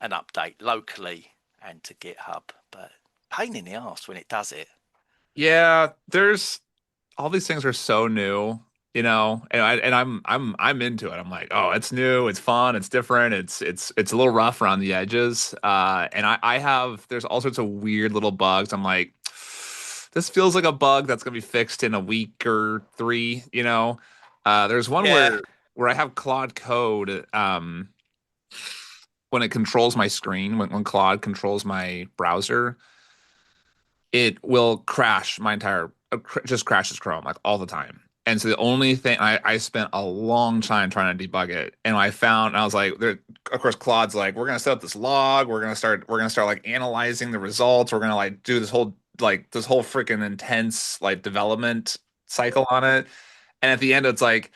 an update locally and to GitHub, but pain in the ass when it does it. Yeah, there's all these things are so new, and I'm into it. I'm like, oh, it's new, it's fun, it's different, it's a little rough around the edges. And I have there's all sorts of weird little bugs. I'm like, this feels like a bug that's gonna be fixed in a week or three, you know. There's one Yeah, where I have Claude Code, when it controls my screen, when Claude controls my browser, it will crash my entire just crashes Chrome like all the time. And so the only thing I spent a long time trying to debug it, and I was like, there, of course, Claude's like, we're gonna set up this log, we're gonna start like analyzing the results, we're gonna like do this whole freaking intense like development cycle on it. And at the end, it's like,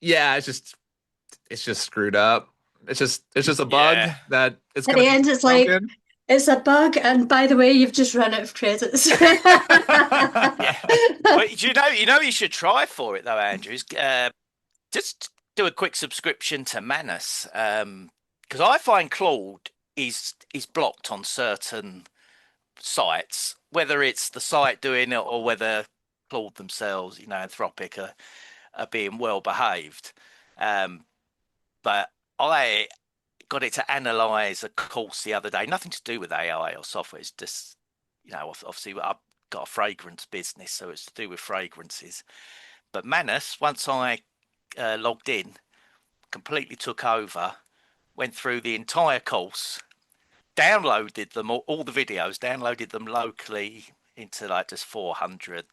yeah, it's just screwed up. It's just a bug yeah, that it's At gonna the be end, it's like, broken. it's a bug, and by the way, you've just run out of credits. yeah. Well, you should try for it though, Andrew. Is just do a quick subscription to Manus, because I find Claude is blocked on certain sites, whether it's the site doing it or whether Claude themselves, Anthropic are being well behaved. Um, but I got it to analyze a course the other day, nothing to do with AI or software. It's just, obviously I've got a fragrance business, so it's to do with fragrances. But Manus, once I logged in, completely took over, went through the entire course, downloaded them, all the videos, downloaded them locally into like just 400,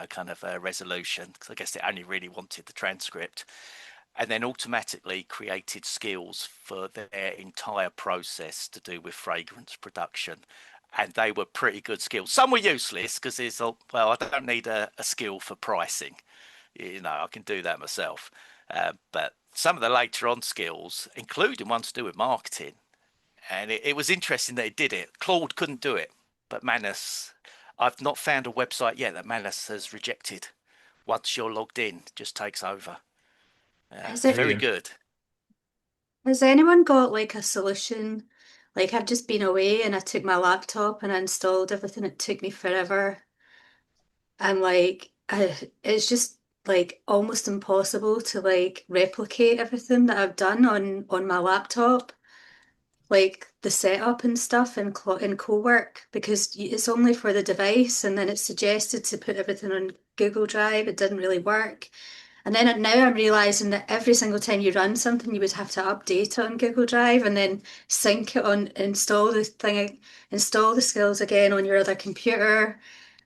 kind of resolution, because I guess it only really wanted the transcript, and then automatically created skills for their entire process to do with fragrance production. And they were pretty good skills. Some were useless because it's, well, I don't need a skill for pricing. I can do that myself. But some of the later on skills, including one to do with marketing, and it was interesting that it did it. Claude couldn't do it, but Manus, I've not found a website yet that Manus has rejected. Once you're logged in, it just takes over. Has it, Very Maybe. good. has anyone got like a solution? Like I've just been away and I took my laptop and I installed everything. It took me forever. And like it's just like almost impossible to like replicate everything that I've done on my laptop, like the setup and stuff in Cowork, because it's only for the device, and then it's suggested to put everything on Google Drive. It didn't really work. And then now I'm realizing that every single time you run something, you would have to update it on Google Drive and then sync it on, install the skills again on your other computer.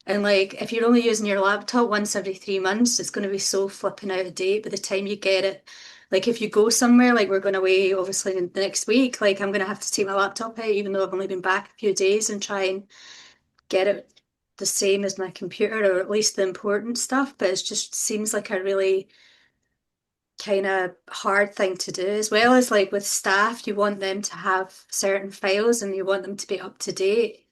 And like, if you're only using your laptop once every 3 months, it's going to be so flipping out of date by the time you get it. Like, if you go somewhere, like we're going away, obviously next week, like I'm going to have to take my laptop out, even though I've only been back a few days, and try and get it the same as my computer, or at least the important stuff. But it just seems like a really kind of hard thing to do, as well as like with staff, you want them to have certain files and you want them to be up to date.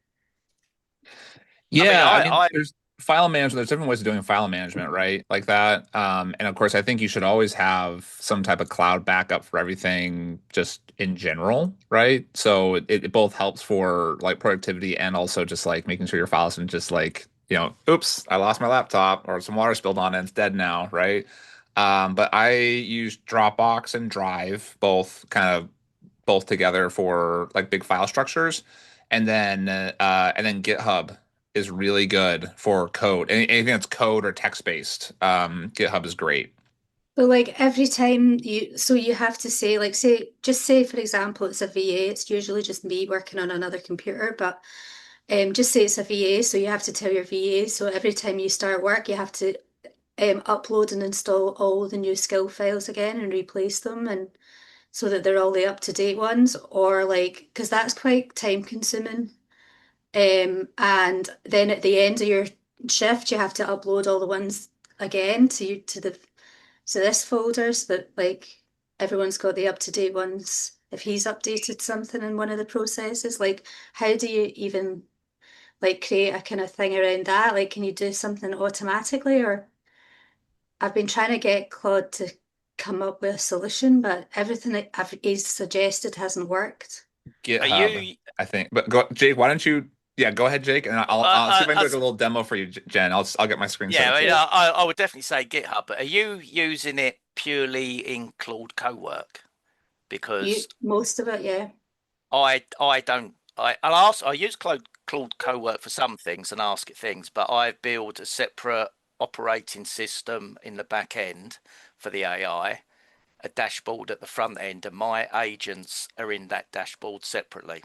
I mean, Yeah, I mean, I there's file management. There's different ways of doing file management, right? Like that. And of course, I think you should always have some type of cloud backup for everything, just in general, right? So it both helps for like productivity and also just like making sure your files and just like, oops, I lost my laptop or some water spilled on it, it's dead now, right? But I use Dropbox and Drive, both together for like big file structures, and then GitHub is really good for code. Anything that's code or text based, GitHub is great. But like every time so you have to say, like, just say, for example, it's a VA, it's usually just me working on another computer, but just say it's a VA, so you have to tell your VA, so every time you start work, you have to upload and install all the new skill files again and replace them, and so that they're all the up-to-date ones, or like, because that's quite time consuming. And then at the end of your shift, you have to upload all the ones again to this folder, so that like everyone's got the up-to-date ones. If he's updated something in one of the processes, like how do you even like create a kind of thing around that? Like, can you do something automatically? Or I've been trying to get Claude to come up with a solution, but everything that he's suggested hasn't worked. Are GitHub, you? I think. But go, Jake, why don't you? Yeah, go ahead, Jake, and I'll see if I can do like a little demo for you, Jen. I'll get my screen set Yeah, up I, mean, too. I would definitely say GitHub. But are you using it purely in Claude Cowork? You Because most of it, yeah. I don't I use Claude Cowork for some things and ask it things, but I build a separate operating system in the back end for the AI, a dashboard at the front end, and my agents are in that dashboard separately.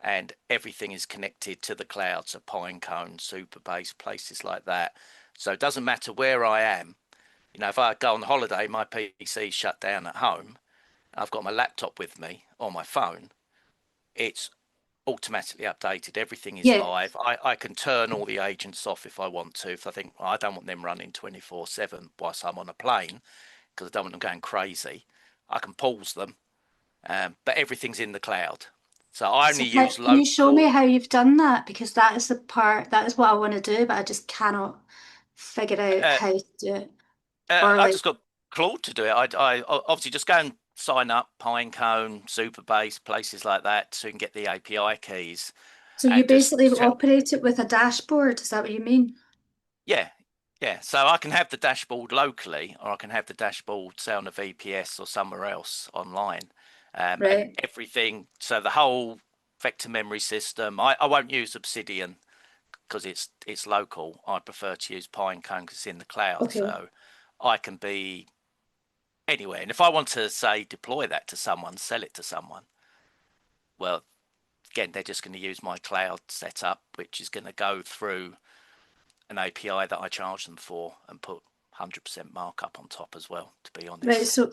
And everything is connected to the cloud, so Pinecone, Supabase, places like that. So it doesn't matter where I am. You know, if I go on holiday, my PC shut down at home. I've got my laptop with me or my phone. It's automatically updated. Everything is Yeah. live. I can turn all the agents off if I want to. If I think, well, I don't want them running 24/7 whilst I'm on a plane because I don't want them going crazy, I can pause them. But everything's in the cloud. So I only So use can you show me local. how you've done that? Because that is the part, that is what I want to do, but I just cannot figure out Uh, how to do it. Or I like, just got Claude to do it. I obviously just go and sign up Pinecone, Supabase, places like that, so you can get the API keys so you and just basically tell. operate it with a dashboard, is that what you mean? Yeah, yeah. So I can have the dashboard locally, or I can have the dashboard, say, on a VPS or somewhere else online, and Right. everything. So the whole vector memory system. I won't use Obsidian because it's local. I prefer to use Pinecone because it's in the cloud. Okay. So I can be anywhere. And if I want to say deploy that to someone, sell it to someone, well, again, they're just going to use my cloud setup, which is going to go through an API that I charge them for and put 100% markup on top as well, to be Right. honest. So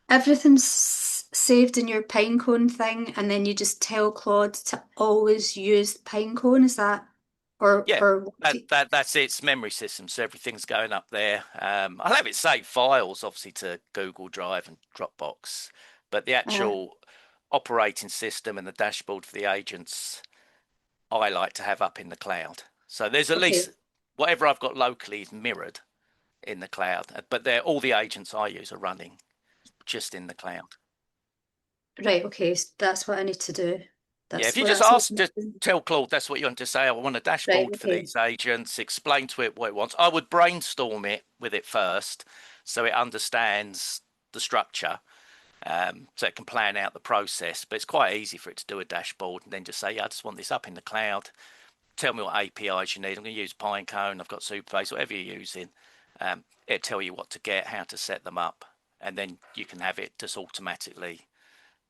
everything's saved in your Pinecone thing, and then you just tell Claude to always use Pinecone, is that? Yeah, Or what that's its memory system. So everything's going up there. I'll have it save files, obviously, to Google Drive and Dropbox, but the uh, actual operating system and the dashboard for the agents, I like to have up in the cloud. So there's at okay. least whatever I've got locally is mirrored in the cloud, but they're all the agents I use are running just in the cloud. Right, okay. That's what I need to do. Yeah, if That's you what just that's what ask, I'm just doing. tell Claude that's what you want to say. I want a Right, dashboard for okay. these agents. Explain to it what it wants. I would brainstorm it with it first, so it understands the structure, so it can plan out the process. But it's quite easy for it to do a dashboard and then just say, "Yeah, I just want this up in the cloud. Tell me what APIs you need. I'm going to use Pinecone. I've got Supabase, whatever you're using. It'll tell you what to get, how to set them up, and then you can have it just automatically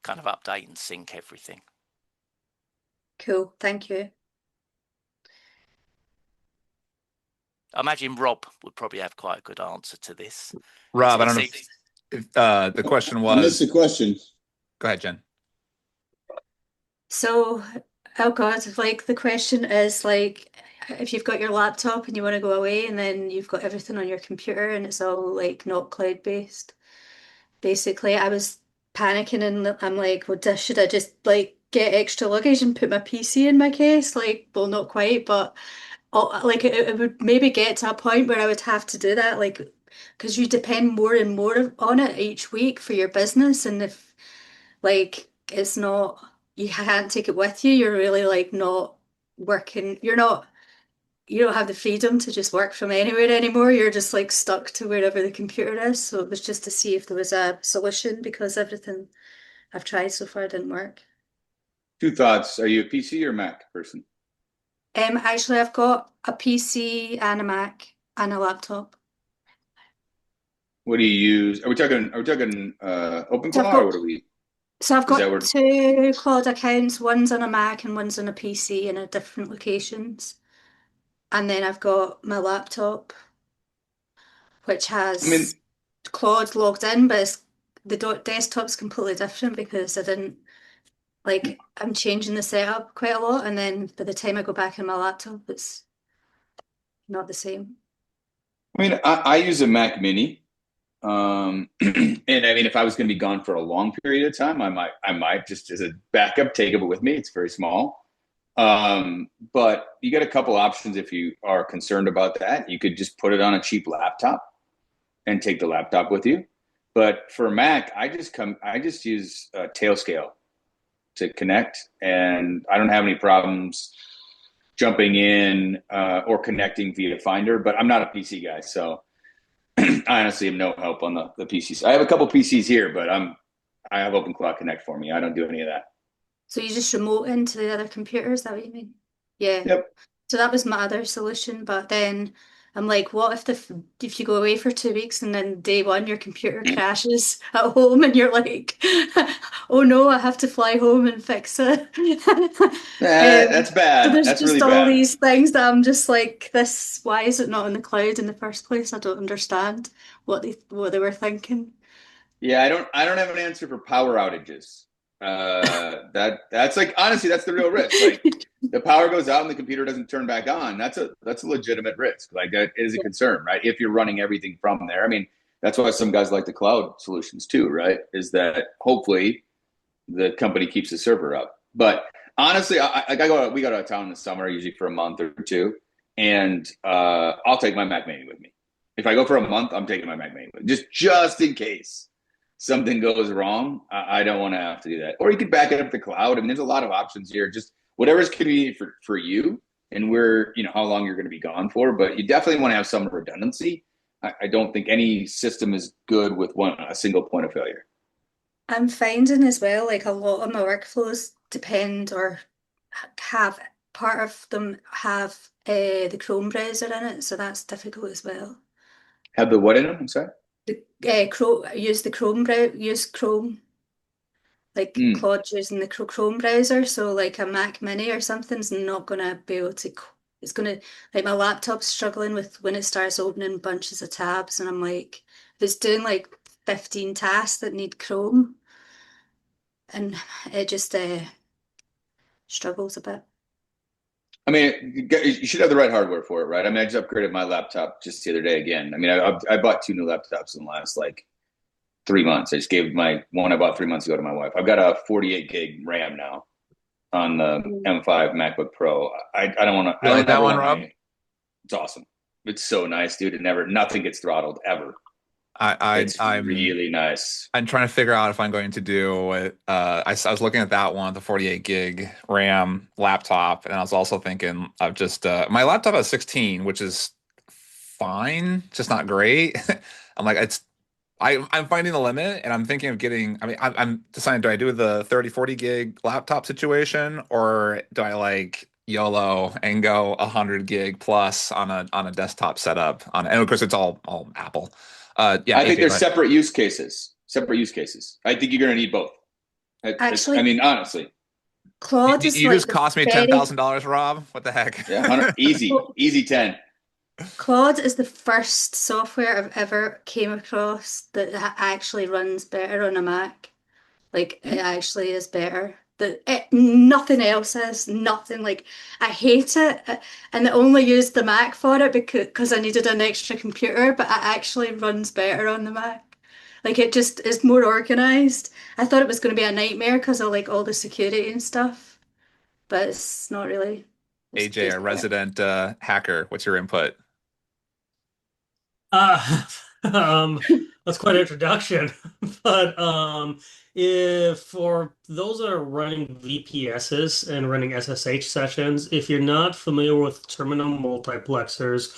kind of update and sync everything." Cool. Thank you. I imagine Rob would probably have quite a good answer to this. Rob, I He don't know seems, if the question I missed was. the question. Go ahead, Jen. So, oh God, like the question is like if you've got your laptop and you want to go away and then you've got everything on your computer and it's all like not cloud-based. Basically, I was panicking and I'm like, well, should I just like get extra luggage and put my PC in my case? Like, well, not quite, but like it would maybe get to a point where I would have to do that, like because you depend more and more on it each week for your business, and if like it's not, you can't take it with you, you're really like not working. You don't have the freedom to just work from anywhere anymore. You're just like stuck to wherever the computer is. So it was just to see if there was a solution because everything I've tried so far didn't work. Two thoughts. Are you a PC or Mac person? Actually, I've got a PC and a Mac and a laptop. What do you use? Are we talking So I've OpenClaw or got what are we? so I've Is that got where two cloud accounts. One's on a Mac and one's on a PC in a different locations. And then I've got my laptop, which I mean, has Claude logged in, but the desktop's completely different because I didn't like I'm changing the setup quite a lot, and then by the time I go back in my laptop, it's not the same. I use a Mac Mini. And I mean, if I was going to be gone for a long period of time, I might just as a backup take it with me. It's very small. But you get a couple options if you are concerned about that. You could just put it on a cheap laptop and take the laptop with you. But for Mac, I just use Tailscale. to connect, and I don't have any problems jumping in or connecting via Finder. But I'm not a PC guy, so I honestly have no help on the PCs. I have a couple PCs here, but I have OpenClaw Connect for me. I don't do any of that. So you just remote into the other computer, is that what you mean? Yeah. Yep. So that was my other solution, but then I'm like, what if you go away for 2 weeks and then day one your computer crashes at home and you're like, oh no, I have to fly home and fix it. That's So bad. there's That's just really all bad. these things that I'm just like, this, why is it not in the cloud in the first place? I don't understand what they were thinking. Yeah, I don't have an answer for power outages. That's like, honestly, that's the real risk. Like, the power goes out and the computer doesn't turn back on. That's a legitimate risk. Like, that is a concern, right? If you're running everything from there. I mean, that's why some guys like the cloud solutions too, right? Is that hopefully the company keeps the server up. But honestly, we go out of town in the summer, usually for a month or two, and I'll take my Mac Mini with me. If I go for a month, I'm taking my Mac Mini with me, just in case something goes wrong. I don't want to have to do that. Or you could back it up to the cloud. I mean, there's a lot of options here. Just whatever's convenient for you and how long you're going to be gone for. But you definitely want to have some redundancy. I don't think any system is good with a single point of failure. I'm finding as well, like a lot of my workflows depend or have part of them have the Chrome browser in it, so that's difficult as well. Have the what in them? I'm sorry. The use Chrome, like Claude using the Chrome browser. So like a Mac Mini or something's not gonna be able to. It's gonna like my laptop's struggling with when it starts opening bunches of tabs, and I'm like, if it's doing like 15 tasks that need Chrome, and it just struggles a bit. I mean, you should have the right hardware for it, right? I mean, I just upgraded my laptop just the other day again. I mean, I bought 2 new laptops in the last like 3 months. I just gave my one I bought 3 months ago to my wife. I've got a 48 gig RAM now on the M5 MacBook Pro. I don't want to. You like that one, Rob? It's awesome. It's so nice, dude. Nothing gets throttled ever. It's really nice. I'm trying to figure out if I'm going to do it. I was looking at that one, the 48 gig RAM laptop, and I was also thinking of just my laptop has 16, which is fine, just not great. I'm like, I'm finding the limit, and I'm thinking of getting. I mean, I'm deciding, do I do the 30, 40 gig laptop situation, or do I like YOLO and go 100 gig plus on a desktop setup? And of course, it's all Apple. Yeah, I think there's separate use cases. Separate use cases. I think you're going to need both. Actually, I mean, honestly, Claude is you like just cost me $10,000, Rob. What the heck? Yeah, easy 10. Claude is the first software I've ever came across that actually runs better on a Mac. Like it actually is better. Nothing else is nothing. Like I hate it, and I only used the Mac for it because I needed an extra computer. But it actually runs better on the Mac. Like it just is more organized. I thought it was going to be a nightmare because of like all the security and stuff, but it's not really. It's AJ, just a resident hacker, what's your input? Uh, that's quite an introduction. But if for those that are running VPSs and running SSH sessions, if you're not familiar with terminal multiplexers,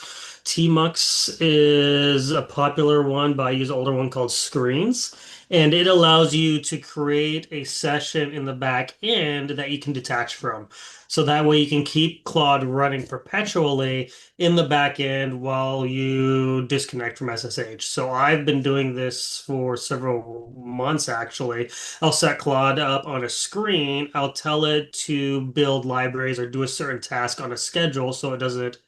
tmux is a popular one, but I use an older one called Screens. And it allows you to create a session in the back end that you can detach from. So that way you can keep Claude running perpetually in the back end while you disconnect from SSH. So I've been doing this for several months actually. I'll set Claude up on a screen. I'll tell it to build libraries or do a certain task on a schedule so it doesn't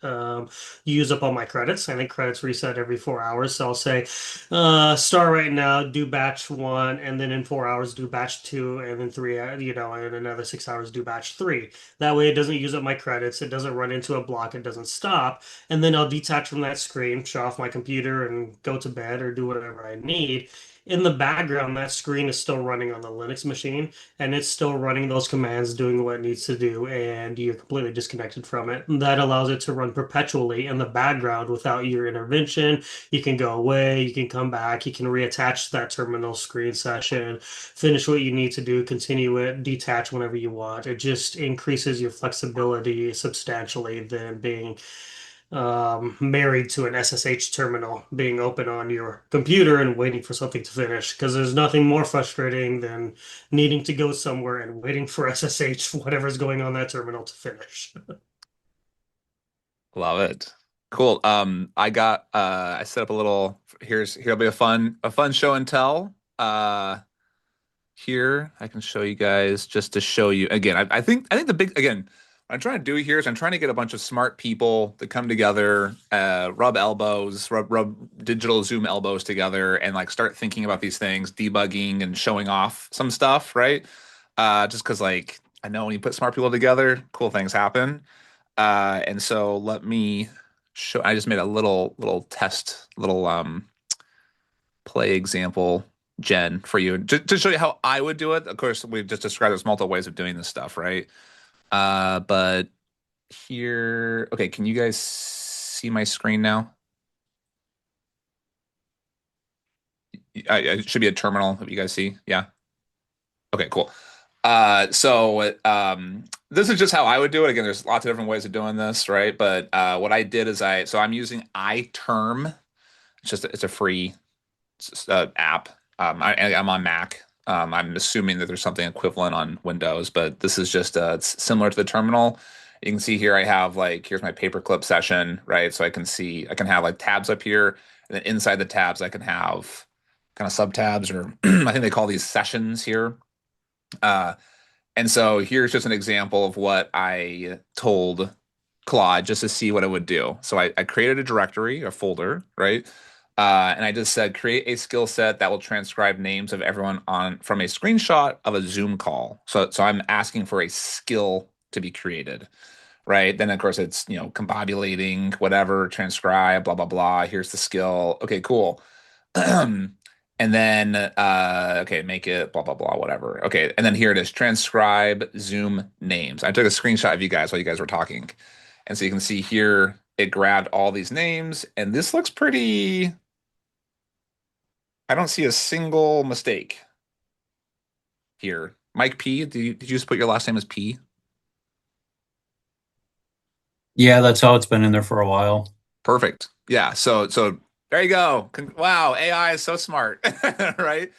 use up all my credits. I think credits reset every 4 hours. So I'll say, start right now, do batch one, and then in 4 hours do batch two, and then three, in another 6 hours do batch three. That way it doesn't use up my credits, it doesn't run into a block, it doesn't stop, and then I'll detach from that screen, shut off my computer, and go to bed or do whatever I need. in the background, that screen is still running on the Linux machine, and it's still running those commands, doing what it needs to do, and you're completely disconnected from it. And that allows it to run perpetually in the background without your intervention. You can go away, you can come back, you can reattach that terminal screen session, finish what you need to do, continue it, detach whenever you want. It just increases your flexibility substantially than being married to an SSH terminal being open on your computer and waiting for something to finish. Because there's nothing more frustrating than needing to go somewhere and waiting for SSH, whatever's going on that terminal, to finish. Love it. Cool. I set up a little, here'll be a fun show and tell. Here I can show you guys just to show you again. I think the big, again, what I'm trying to do here is I'm trying to get a bunch of smart people to come together, rub elbows, rub digital Zoom elbows together, and like start thinking about these things, debugging and showing off some stuff, right? Just because like I know when you put smart people together, cool things happen. And so let me show. I just made a little test, little play example, Jen, for you to show you how I would do it. Of course, we've just described there's multiple ways of doing this stuff, right? But here, okay, can you guys see my screen now? It should be a terminal that you guys see. Yeah. Okay, cool. This is just how I would do it. Again, there's lots of different ways of doing this, right? But what I did is I'm using iTerm. It's a free app. I'm on Mac. I'm assuming that there's something equivalent on Windows, but this is just it's similar to the terminal. You can see here I have here's my Paperclip session, right? So I can have like tabs up here, and then inside the tabs I can have kind of subtabs, or I think they call these sessions here. And so here's just an example of what I told Claude just to see what it would do. So I created a directory, a folder, right? And I just said, create a skill set that will transcribe names of everyone from a screenshot of a Zoom call. So I'm asking for a skill to be created, right? Then of course it's, combobulating, whatever, transcribe, blah, blah, blah. Here's the skill. Okay, cool. And then, okay, make it blah, blah, blah, whatever. Okay, and then here it is, transcribe Zoom names. I took a screenshot of you guys while you guys were talking. And so you can see here, it grabbed all these names, and this looks pretty, I don't see a single mistake here. Mike P, did you just put your last name as P? Yeah, that's how it's been in there for a while. Perfect. Yeah, so there you go. Wow, AI is so smart, right?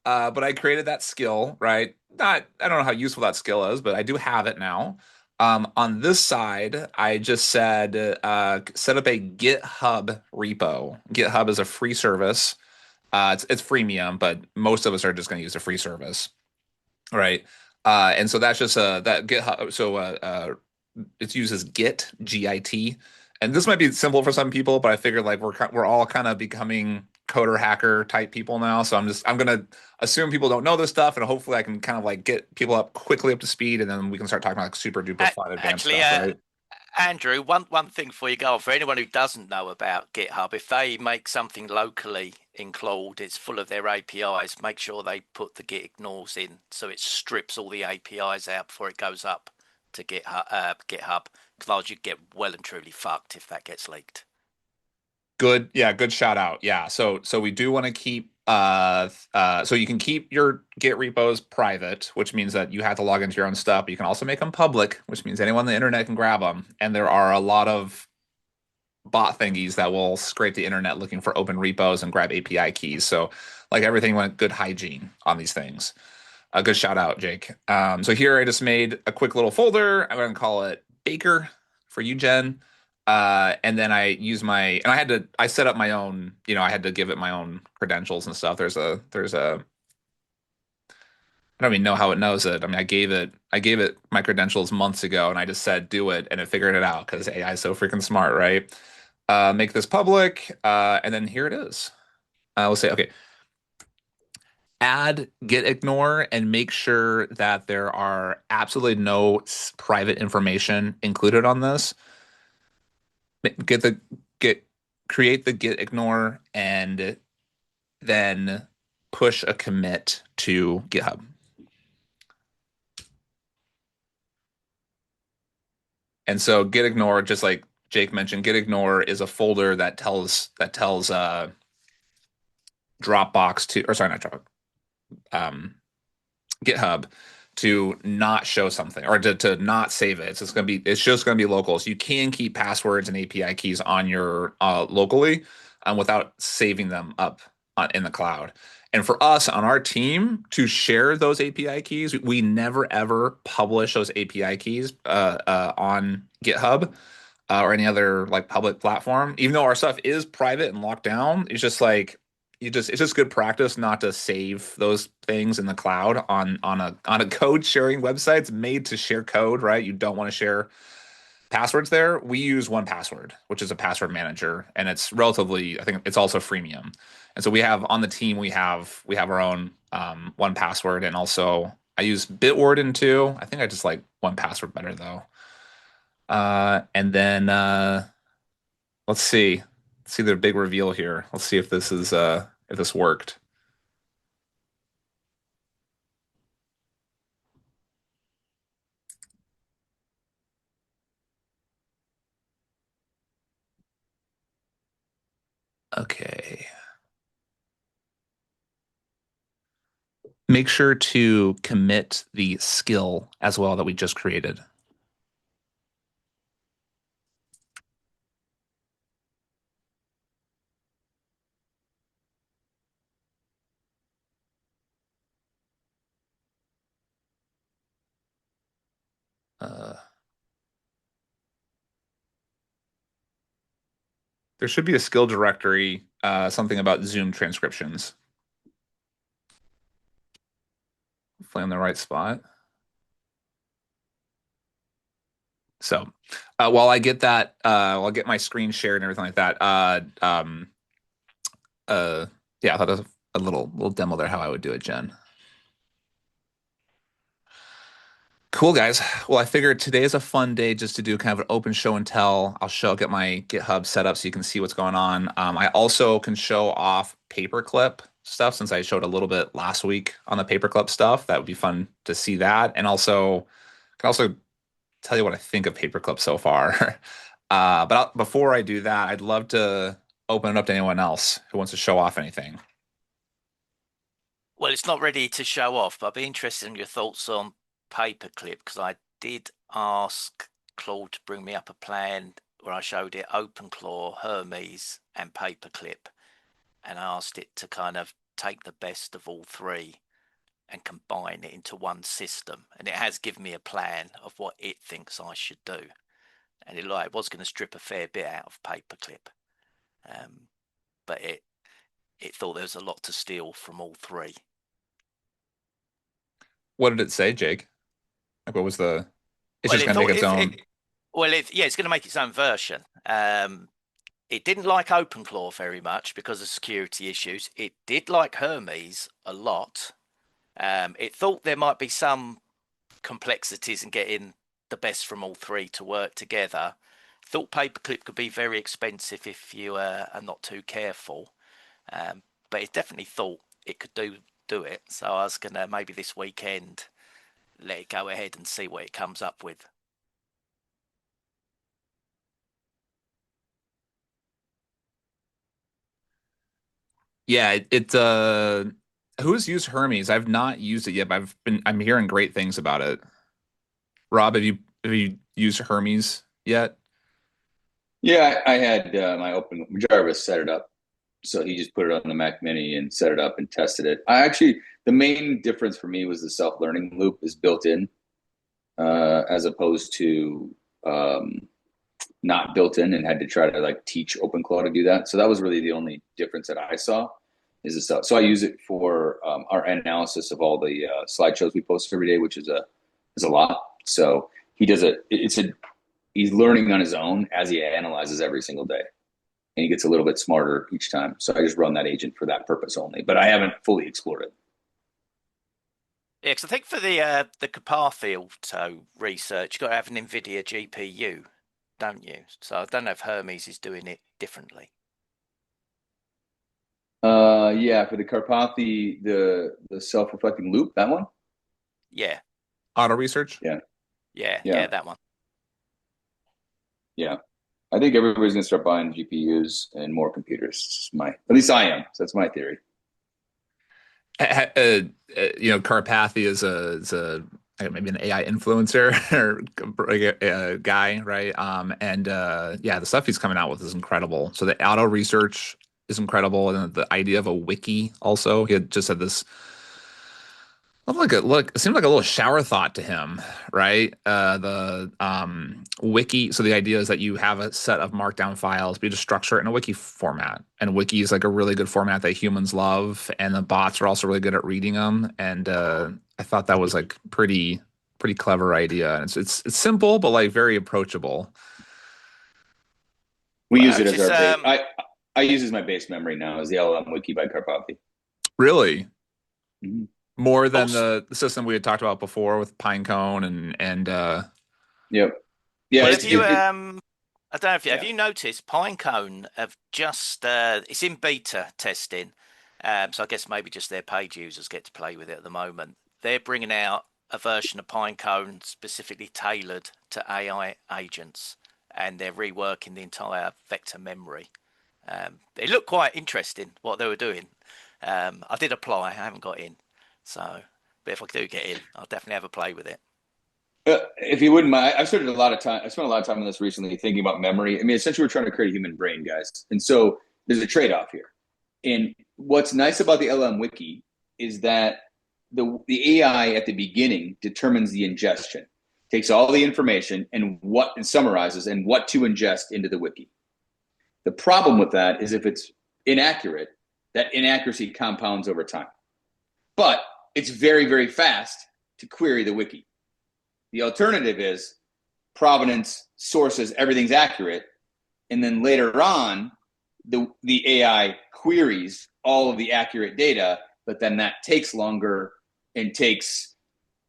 But I created that skill, right? I don't know how useful that skill is, but I do have it now. On this side, I just said set up a GitHub repo. GitHub is a free service. It's freemium, but most of us are just going to use a free service, right? And so that's just that GitHub. So it uses Git, and this might be simple for some people, but I figured like we're all kind of becoming coder hacker type people now. So I'm gonna assume people don't know this stuff, and hopefully I can kind of like get people quickly up to speed, and then we can start talking about like super duper fun advanced stuff, right? Andrew, one thing before you go on, for anyone who doesn't know about GitHub, if they make something locally in Claude, it's full of their APIs, make sure they put the git ignores in so it strips all the APIs out before it goes up to GitHub. Otherwise, you get well and truly fucked if that gets leaked. Good, yeah, good shout out. Yeah, so we do want to keep so you can keep your Git repos private, which means that you have to log into your own stuff. But you can also make them public, which means anyone on the internet can grab them. And there are a lot of bot thingies that will scrape the internet looking for open repos and grab API keys. So like everything went good hygiene on these things. A good shout out, Jake. So here I just made a quick little folder. I'm going to call it Baker for you, Jen. And then I set up my own, I had to give it my own credentials and stuff. There's a, I don't even know how it knows it. I mean, I gave it my credentials months ago, and I just said, do it, and it figured it out because AI is so freaking smart, right? Make this public, and then here it is. We'll say, okay, add git ignore and make sure that there are absolutely no private information included on this. Create the git ignore, and then push a commit to GitHub. And so git ignore, just like Jake mentioned, git ignore is a folder that tells Dropbox to, or sorry, not Dropbox, GitHub to not show something or to not save it. So it's just gonna be local. So you can keep passwords and API keys on your locally without saving them up in the cloud. And for us on our team to share those API keys, we never ever publish those API keys on GitHub or any other like public platform. Even though our stuff is private and locked down, it's just like it's just good practice not to save those things in the cloud on a code sharing website. It's made to share code, right? You don't want to share passwords there. We use 1Password, which is a password manager, and it's relatively, I think it's also freemium. And so we have on the team, we have our own 1Password, and also I use Bitwarden too. I think I just like 1Password better though. And then let's see the big reveal here. Let's see if this is if this worked. Okay. Make sure to commit the skill as well that we just created. There should be a skill directory, something about Zoom transcriptions. Hopefully in the right spot. So while I get that, I'll get my screen shared and everything like that. Yeah, I thought that was a little demo there how I would do it, Jen. Cool, guys. Well, I figured today is a fun day just to do kind of an open show and tell. I'll get my GitHub set up so you can see what's going on. I also can show off Paperclip stuff since I showed a little bit last week on the Paperclip stuff. That would be fun to see that. And also, can also tell you what I think of Paperclip so far. But before I do that, I'd love to open it up to anyone else who wants to show off anything. Well, it's not ready to show off, but I'd be interested in your thoughts on Paperclip, because I did ask Claude to bring me up a plan where I showed it OpenClaw, Hermes, and Paperclip, and I asked it to kind of take the best of all three and combine it into one system. And it has given me a plan of what it thinks I should do. And it was going to strip a fair bit out of Paperclip, but it thought there was a lot to steal from all three. What did it say, Jake? Like, what was the? It's just going to make its own. It's going to make its own version. It didn't like OpenClaw very much because of security issues. It did like Hermes a lot. It thought there might be some complexities in getting the best from all three to work together. Thought Paperclip could be very expensive if you are not too careful. But it definitely thought it could do it. So I was going to maybe this weekend let it go ahead and see what it comes up with. Yeah, who's used Hermes? I've not used it yet, but I'm hearing great things about it. Rob, have you used Hermes yet? Yeah, I had my open Jarvis set it up. So he just put it on the Mac Mini and set it up and tested it. The main difference for me was the self-learning loop is built in, as opposed to not built in, and had to try to like teach OpenClaw to do that. So that was really the only difference that I saw is the stuff. So I use it for our analysis of all the slideshows we post every day, which is a lot. So he does he's learning on his own as he analyzes every single day. And he gets a little bit smarter each time. So I just run that agent for that purpose only, but I haven't fully explored it. Yeah, because I think for the Karpathy auto research, you've got to have an NVIDIA GPU, don't you? So I don't know if Hermes is doing it differently. Yeah, for the Karpathy, the self-reflecting loop, that one. Yeah, Auto research. Yeah, that one. yeah. I think everybody's gonna start buying GPUs and more computers. At least I am. So that's my theory. Karpathy is a maybe an AI influencer or a guy, right? The stuff he's coming out with is incredible. So the auto research is incredible, and the idea of a wiki also. He had just had this. It seemed like a little shower thought to him, right? The wiki. So the idea is that you have a set of markdown files, but you just structure it in a wiki format. And wiki is like a really good format that humans love, and the bots are also really good at reading them. And I thought that was like pretty clever idea. And it's simple, but like very approachable. We use it as our base. I use it as my base memory now, as the LLM Wiki by Karpathy. Really? Mm-hmm. More than the system we had talked about before with Pinecone and Yep. Yeah. Well, I don't know if have you noticed Pinecone have just it's in beta testing, so I guess maybe just their paid users get to play with it at the moment. They're bringing out a version of Pinecone specifically tailored to AI agents, and they're reworking the entire vector memory. It looked quite interesting what they were doing. I did apply, I haven't got in. So, but if I do get in, I'll definitely have a play with it. If you wouldn't mind, I spent a lot of time on this recently, thinking about memory. I mean, essentially, we're trying to create a human brain, guys, and so there's a trade-off here. And what's nice about the LLM Wiki is that the AI at the beginning determines the ingestion, takes all the information and summarizes and what to ingest into the wiki. The problem with that is if it's inaccurate, that inaccuracy compounds over time. But it's very, very fast to query the wiki. The alternative is provenance, sources, everything's accurate. And then later on, the AI queries all of the accurate data, but then that takes longer and takes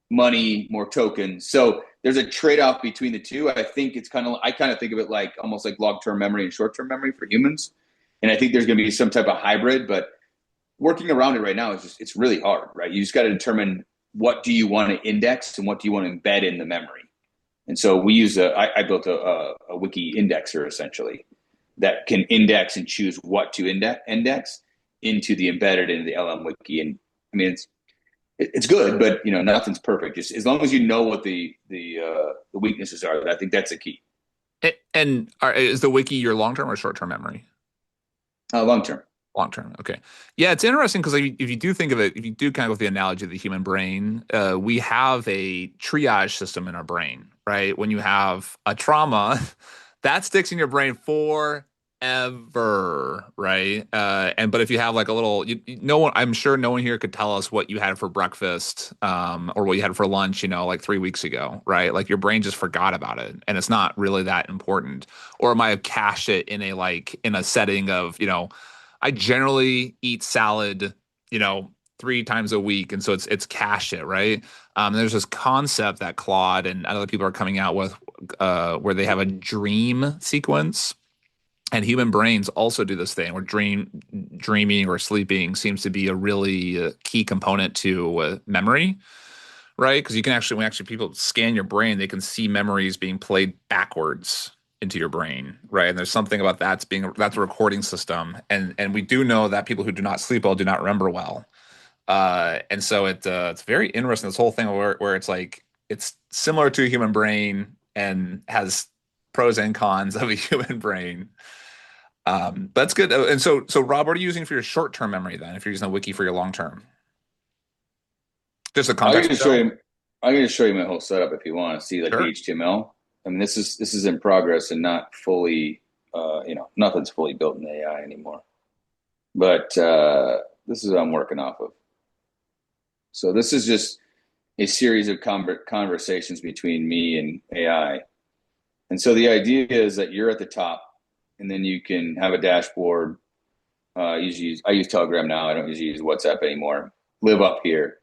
money, more tokens. So there's a trade-off between the two. I think I kind of think of it like almost like long-term memory and short-term memory for humans. And I think there's going to be some type of hybrid, but working around it right now it's really hard, right? You just got to determine what do you want to index and what do you want to embed in the memory. And so we use I built a wiki indexer essentially that can index and choose what to index into the embedded into the LLM Wiki. And I mean, it's good, but nothing's perfect. Just as long as you know what the weaknesses are, I think that's the key. And is the wiki your long-term or short-term memory? Long-term. Long-term. Okay. Yeah, it's interesting because if you do think of it, if you do kind of go with the analogy of the human brain, we have a triage system in our brain, right? When you have a trauma, that sticks in your brain forever, right? But if you have like a little, I'm sure no one here could tell us what you had for breakfast, or what you had for lunch, like 3 weeks ago, right? Like your brain just forgot about it, and it's not really that important. Or it might have cached it in a setting of, I generally eat salad, 3 times a week, and so it's cached it, right? There's this concept that Claude and other people are coming out with, where they have a dream sequence, and human brains also do this thing where dreaming or sleeping seems to be a really key component to memory, right? Because you can when people scan your brain, they can see memories being played backwards into your brain, right? And there's something about that's a recording system, and we do know that people who do not sleep well do not remember well, and so it's very interesting, this whole thing where it's like it's similar to a human brain and has pros and cons of a human brain. That's good. And so Rob, what are you using for your short-term memory then, if you're using a wiki for your long-term? Just a context. I'm going to show you my whole setup if you want to see, like, sure. The HTML. I mean, this is in progress and not fully, nothing's fully built in AI anymore. But this is what I'm working off of. So this is just a series of conversations between me and AI. And so the idea is that you're at the top, and then you can have a dashboard. I use Telegram now. I don't usually use WhatsApp anymore. Live up here.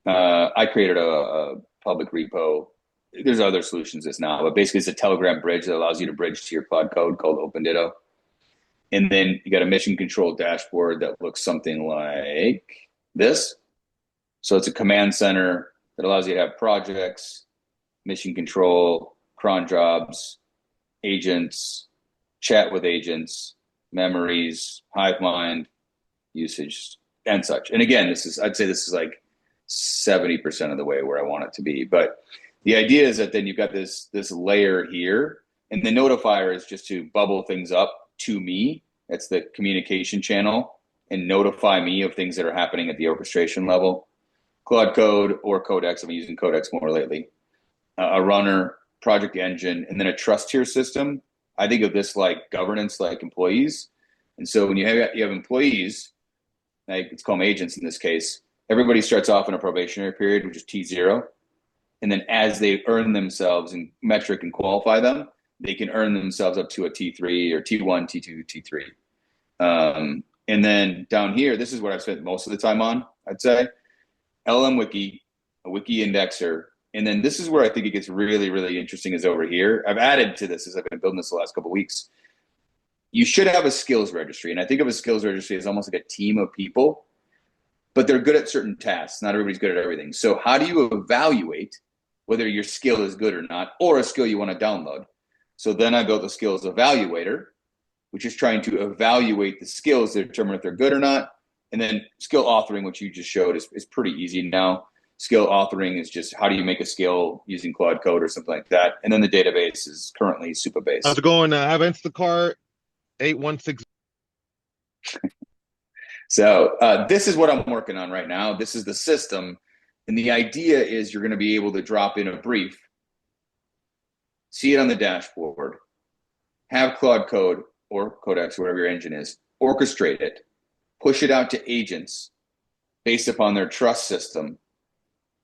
I created a public repo. There's other solutions this now, but basically it's a Telegram bridge that allows you to bridge to your Claude Code called Ditto. And then you got a mission control dashboard that looks something like this. So it's a command center that allows you to have projects, mission control, cron jobs, agents, chat with agents, memories, hive mind, usage, and such. And again, I'd say this is like 70% of the way where I want it to be. But the idea is that then you've got this layer here, and the notifier is just to bubble things up to me. That's the communication channel, and notify me of things that are happening at the orchestration level. Claude Code or Codex. I'm using Codex more lately. A runner, project engine, and then a trust tier system. I think of this like governance, like employees. And so when you have employees, like let's call them agents in this case, everybody starts off in a probationary period, which is T0. And then as they earn themselves and metric and qualify them, they can earn themselves up to a T3 or T1, T2, T3. And then down here, this is what I've spent most of the time on, I'd say. LLM Wiki, a wiki indexer. And then this is where I think it gets really, really interesting is over here. I've added to this as I've been building this the last couple of weeks. You should have a skills registry. And I think of a skills registry as almost like a team of people, but they're good at certain tasks. Not everybody's good at everything. So how do you evaluate whether your skill is good or not, or a skill you want to download? So then I built a skills evaluator, which is trying to evaluate the skills to determine if they're good or not. And then skill authoring, which you just showed, is pretty easy now. Skill authoring is just how do you make a skill using Claude Code or something like that. And then the database is currently Supabase. How's it going? I have Instacart 816. So this is what I'm working on right now. This is the system. And the idea is you're going to be able to drop in a brief, see it on the dashboard, have Claude Code or Codex, whatever your engine is, orchestrate it, push it out to agents based upon their trust system,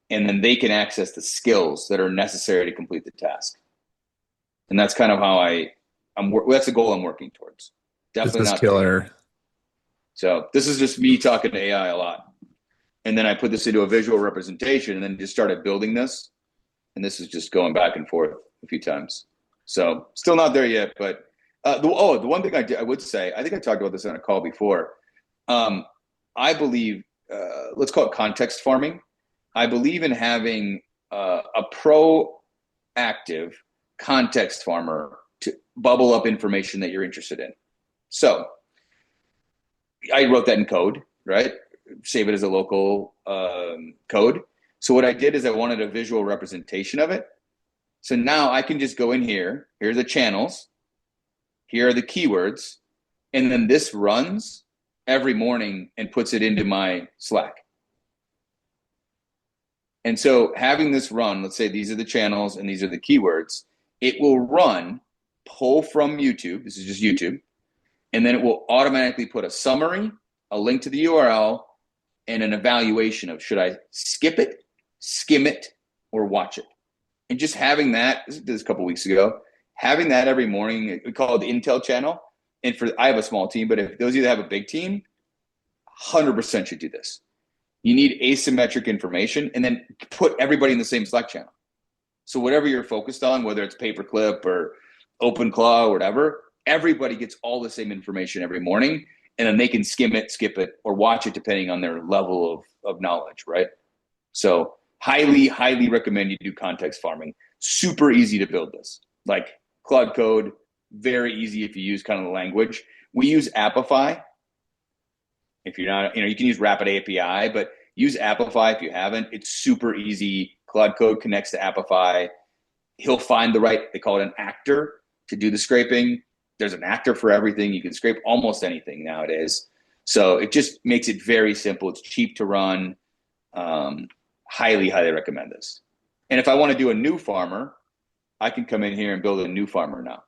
and then they can access the skills that are necessary to complete the task. And that's kind of how that's the goal I'm working towards. Definitely this is not killer. So this is just me talking to AI a lot. And then I put this into a visual representation and then just started building this. And this is just going back and forth a few times. So still not there yet, but the one thing I would say, I think I talked about this on a call before. I believe, let's call it context farming. I believe in having a proactive context farmer to bubble up information that you're interested in. So I wrote that in code, right? Save it as a local code. So what I did is I wanted a visual representation of it. So now I can just go in here. Here are the channels. Here are the keywords. And then this runs every morning and puts it into my Slack. And so having this run, let's say these are the channels and these are the keywords, it will run, pull from YouTube. This is just YouTube. And then it will automatically put a summary, a link to the URL, and an evaluation of should I skip it, skim it, or watch it. And just having that, this was a couple of weeks ago, having that every morning, we call it the Intel channel. And I have a small team, but if those of you that have a big team, 100% should do this. You need asymmetric information and then put everybody in the same Slack channel. So whatever you're focused on, whether it's Paperclip or OpenClaw or whatever, everybody gets all the same information every morning, and then they can skim it, skip it, or watch it depending on their level of knowledge, right? So highly, highly recommend you do context farming. Super easy to build this. Like Claude Code, very easy if you use kind of the language. We use Apify. If you're not, you can use Rapid API, but use Apify if you haven't. It's super easy. Claude Code connects to Apify. He'll find they call it an actor to do the scraping. There's an actor for everything. You can scrape almost anything nowadays. So it just makes it very simple. It's cheap to run. Highly, highly recommend this. And if I want to do a new farmer, I can come in here and build a new farmer now.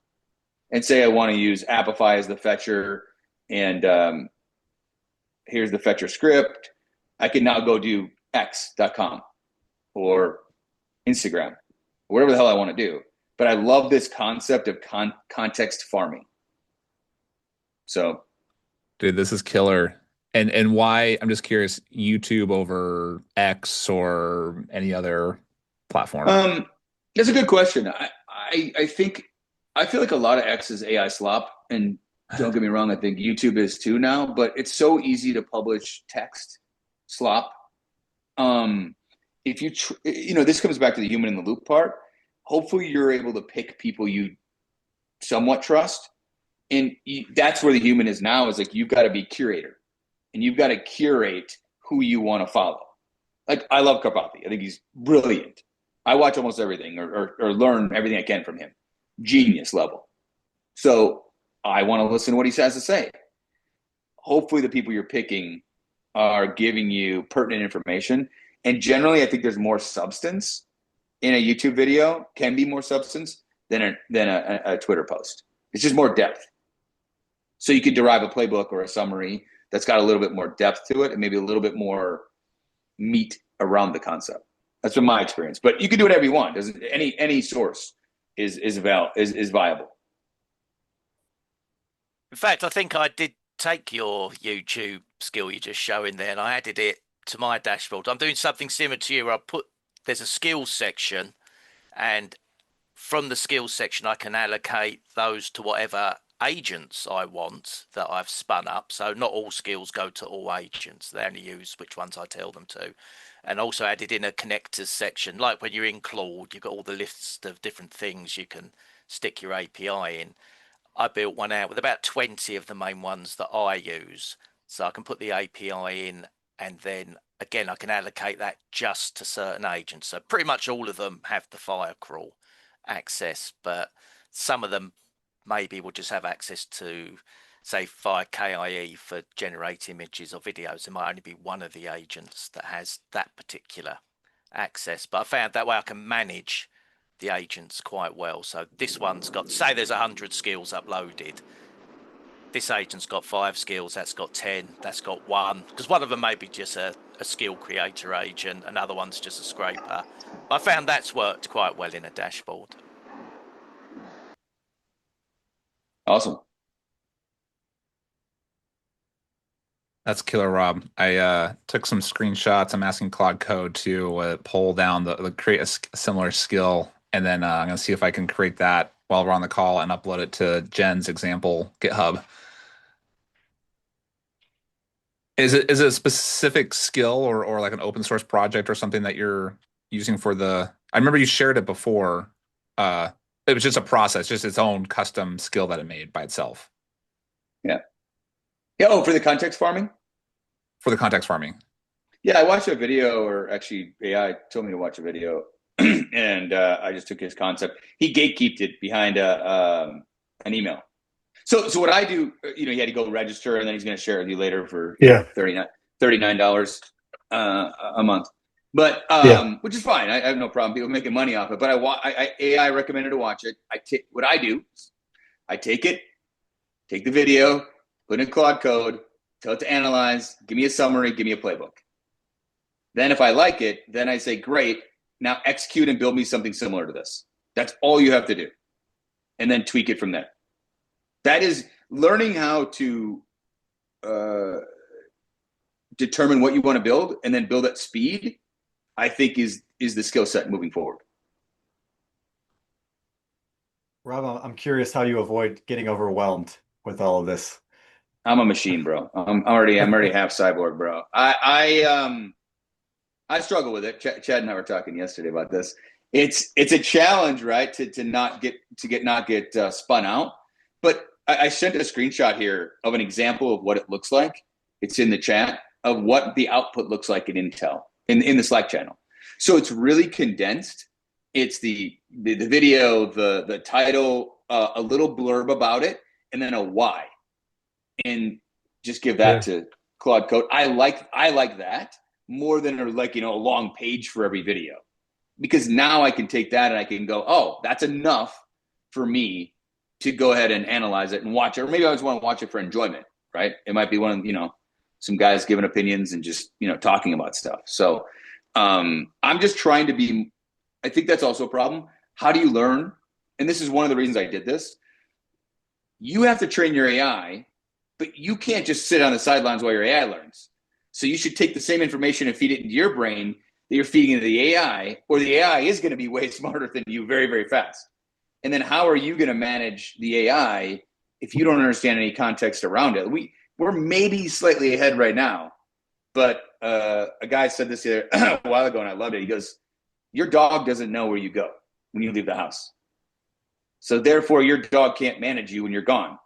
And say I want to use Apify as the fetcher, and here's the fetcher script. I can now go do x.com or Instagram, whatever the hell I want to do. But I love this concept of context farming. So, dude, this is killer. And why? I'm just curious. YouTube over X or any other platform? That's a good question. I feel like a lot of X is AI slop, and Don't get me wrong, I think YouTube is too now, but it's so easy to publish text slop. If this comes back to the human in the loop part. Hopefully you're able to pick people you somewhat trust. And that's where the human is now, is like, you've got to be curator, and you've got to curate who you want to follow. Like, I love Karpathy. I think he's brilliant. I watch almost everything or learn everything I can from him. Genius level. So I want to listen to what he has to say. Hopefully the people you're picking are giving you pertinent information. And generally, I think there's more substance in a YouTube video, can be more substance than a Twitter post. It's just more depth. So you could derive a playbook or a summary that's got a little bit more depth to it, and maybe a little bit more meat around the concept. That's been my experience. But you can do whatever you want. Any source is viable. In fact, I think I did take your YouTube skill you just showing there, and I added it to my dashboard. I'm doing something similar to you, where there's a skills section, and from the skills section, I can allocate those to whatever agents I want that I've spun up. So not all skills go to all agents. They only use which ones I tell them to. And also added in a connectors section. Like when you're in Claude, you've got all the lists of different things you can stick your API in. I built one out with about 20 of the main ones that I use. So I can put the API in, and then again, I can allocate that just to certain agents. So pretty much all of them have the firecrawl access, but some of them maybe will just have access to, say, via KIE for generate images or videos. There might only be one of the agents that has that particular access. But I found that way I can manage the agents quite well. So this one's got, say there's 100 skills uploaded. This agent's got 5 skills, that's got 10, that's got 1. Because one of them may be just a skill creator agent, another one's just a scraper. I found that's worked quite well in a dashboard. Awesome. That's killer, Rob. I took some screenshots. I'm asking Claude Code to pull down create a similar skill, and then I'm gonna see if I can create that while we're on the call and upload it to Jen's example GitHub. Is it a specific skill or like an open source project or something that you're using for the? I remember you shared it before. It was just a process, just its own custom skill that it made by itself. Yeah. Yeah. Oh, for the context farming? For the context farming. Yeah, I watched a video, or actually AI told me to watch a video, and I just took his concept. He gatekeeped it behind an email. So what I do, he had to go register, and then he's going to share it with you later for $39 a month. But which is fine. I have no problem. People making money off it. But AI recommended to watch it. What I do, I take the video, put in Claude Code, tell it to analyze, give me a summary, give me a playbook. Then if I like it, then I say, great, now execute and build me something similar to this. That's all you have to do. And then tweak it from there. That is learning how to determine what you want to build and then build at speed, I think is the skill set moving forward. Rob, I'm curious how you avoid getting overwhelmed with all of this. I'm a machine, bro. I'm already half cyborg, bro. I struggle with it. Chad and I were talking yesterday about this. It's a challenge, right? To not get spun out. But I sent a screenshot here of an example of what it looks like. It's in the chat of what the output looks like in Intel in the Slack channel. So it's really condensed. It's the video, the title, a little blurb about it, and then a why. And just give that to Claude Code. I like that more than a long page for every video, because now I can take that and I can go, oh, that's enough for me to go ahead and analyze it and watch it. Or maybe I just want to watch it for enjoyment, right? It might be one of, some guys giving opinions and just, talking about stuff. So I'm just trying to be, I think that's also a problem. How do you learn? And this is one of the reasons I did this. You have to train your AI, but you can't just sit on the sidelines while your AI learns. So you should take the same information and feed it into your brain that you're feeding into the AI, or the AI is going to be way smarter than you very, very fast. And then how are you going to manage the AI if you don't understand any context around it, we're maybe slightly ahead right now. But a guy said this a while ago, and I loved it. He goes, your dog doesn't know where you go when you leave the house. So therefore, your dog can't manage you when you're gone.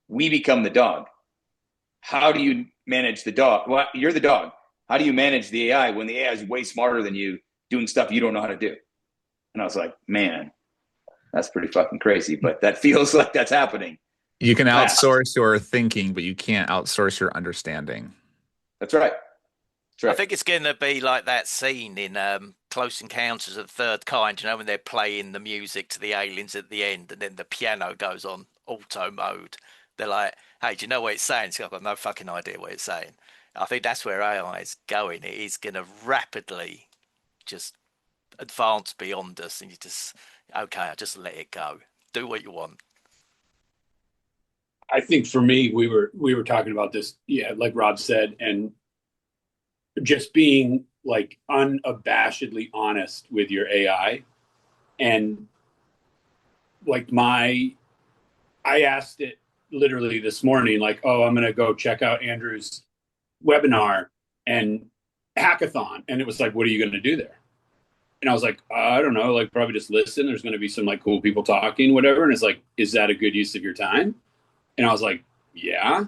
We become the dog. How do you manage the dog? Well, you're the dog. How do you manage the AI when the AI is way smarter than you doing stuff you don't know how to do? And I was like, man, that's pretty fucking crazy. But that feels like that's happening. You can outsource your thinking, but you can't outsource your understanding. That's right. That's right. I think it's going to be like that scene in Close Encounters of the Third Kind, when they're playing the music to the aliens at the end and then the piano goes on auto mode. They're like, hey, do you know what it's saying? So I've got no fucking idea what it's saying. I think that's where AI is going. It is going to rapidly just advance beyond us, and you just, okay, I just let it go. Do what you want. I think for me, we were talking about this, yeah, like Rob said, and just being like unabashedly honest with your AI. And like I asked it literally this morning, like, oh, I'm going to go check out Andrew's webinar and hackathon. And it was like, what are you going to do there? And I was like, I don't know, like probably just listen. There's going to be some like cool people talking, whatever. And it's like, is that a good use of your time? And I was like, yeah.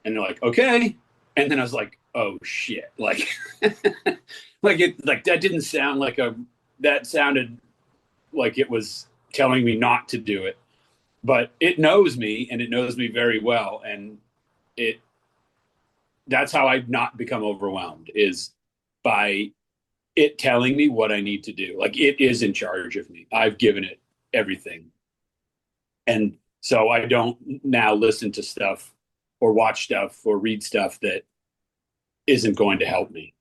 And they're like, okay. And then I was like, oh shit. Like, like that didn't sound like that sounded like it was telling me not to do it, but it knows me and it knows me very well. And that's how I've not become overwhelmed, is by it telling me what I need to do. Like, it is in charge of me. I've given it everything. And so I don't now listen to stuff or watch stuff or read stuff that isn't going to help me.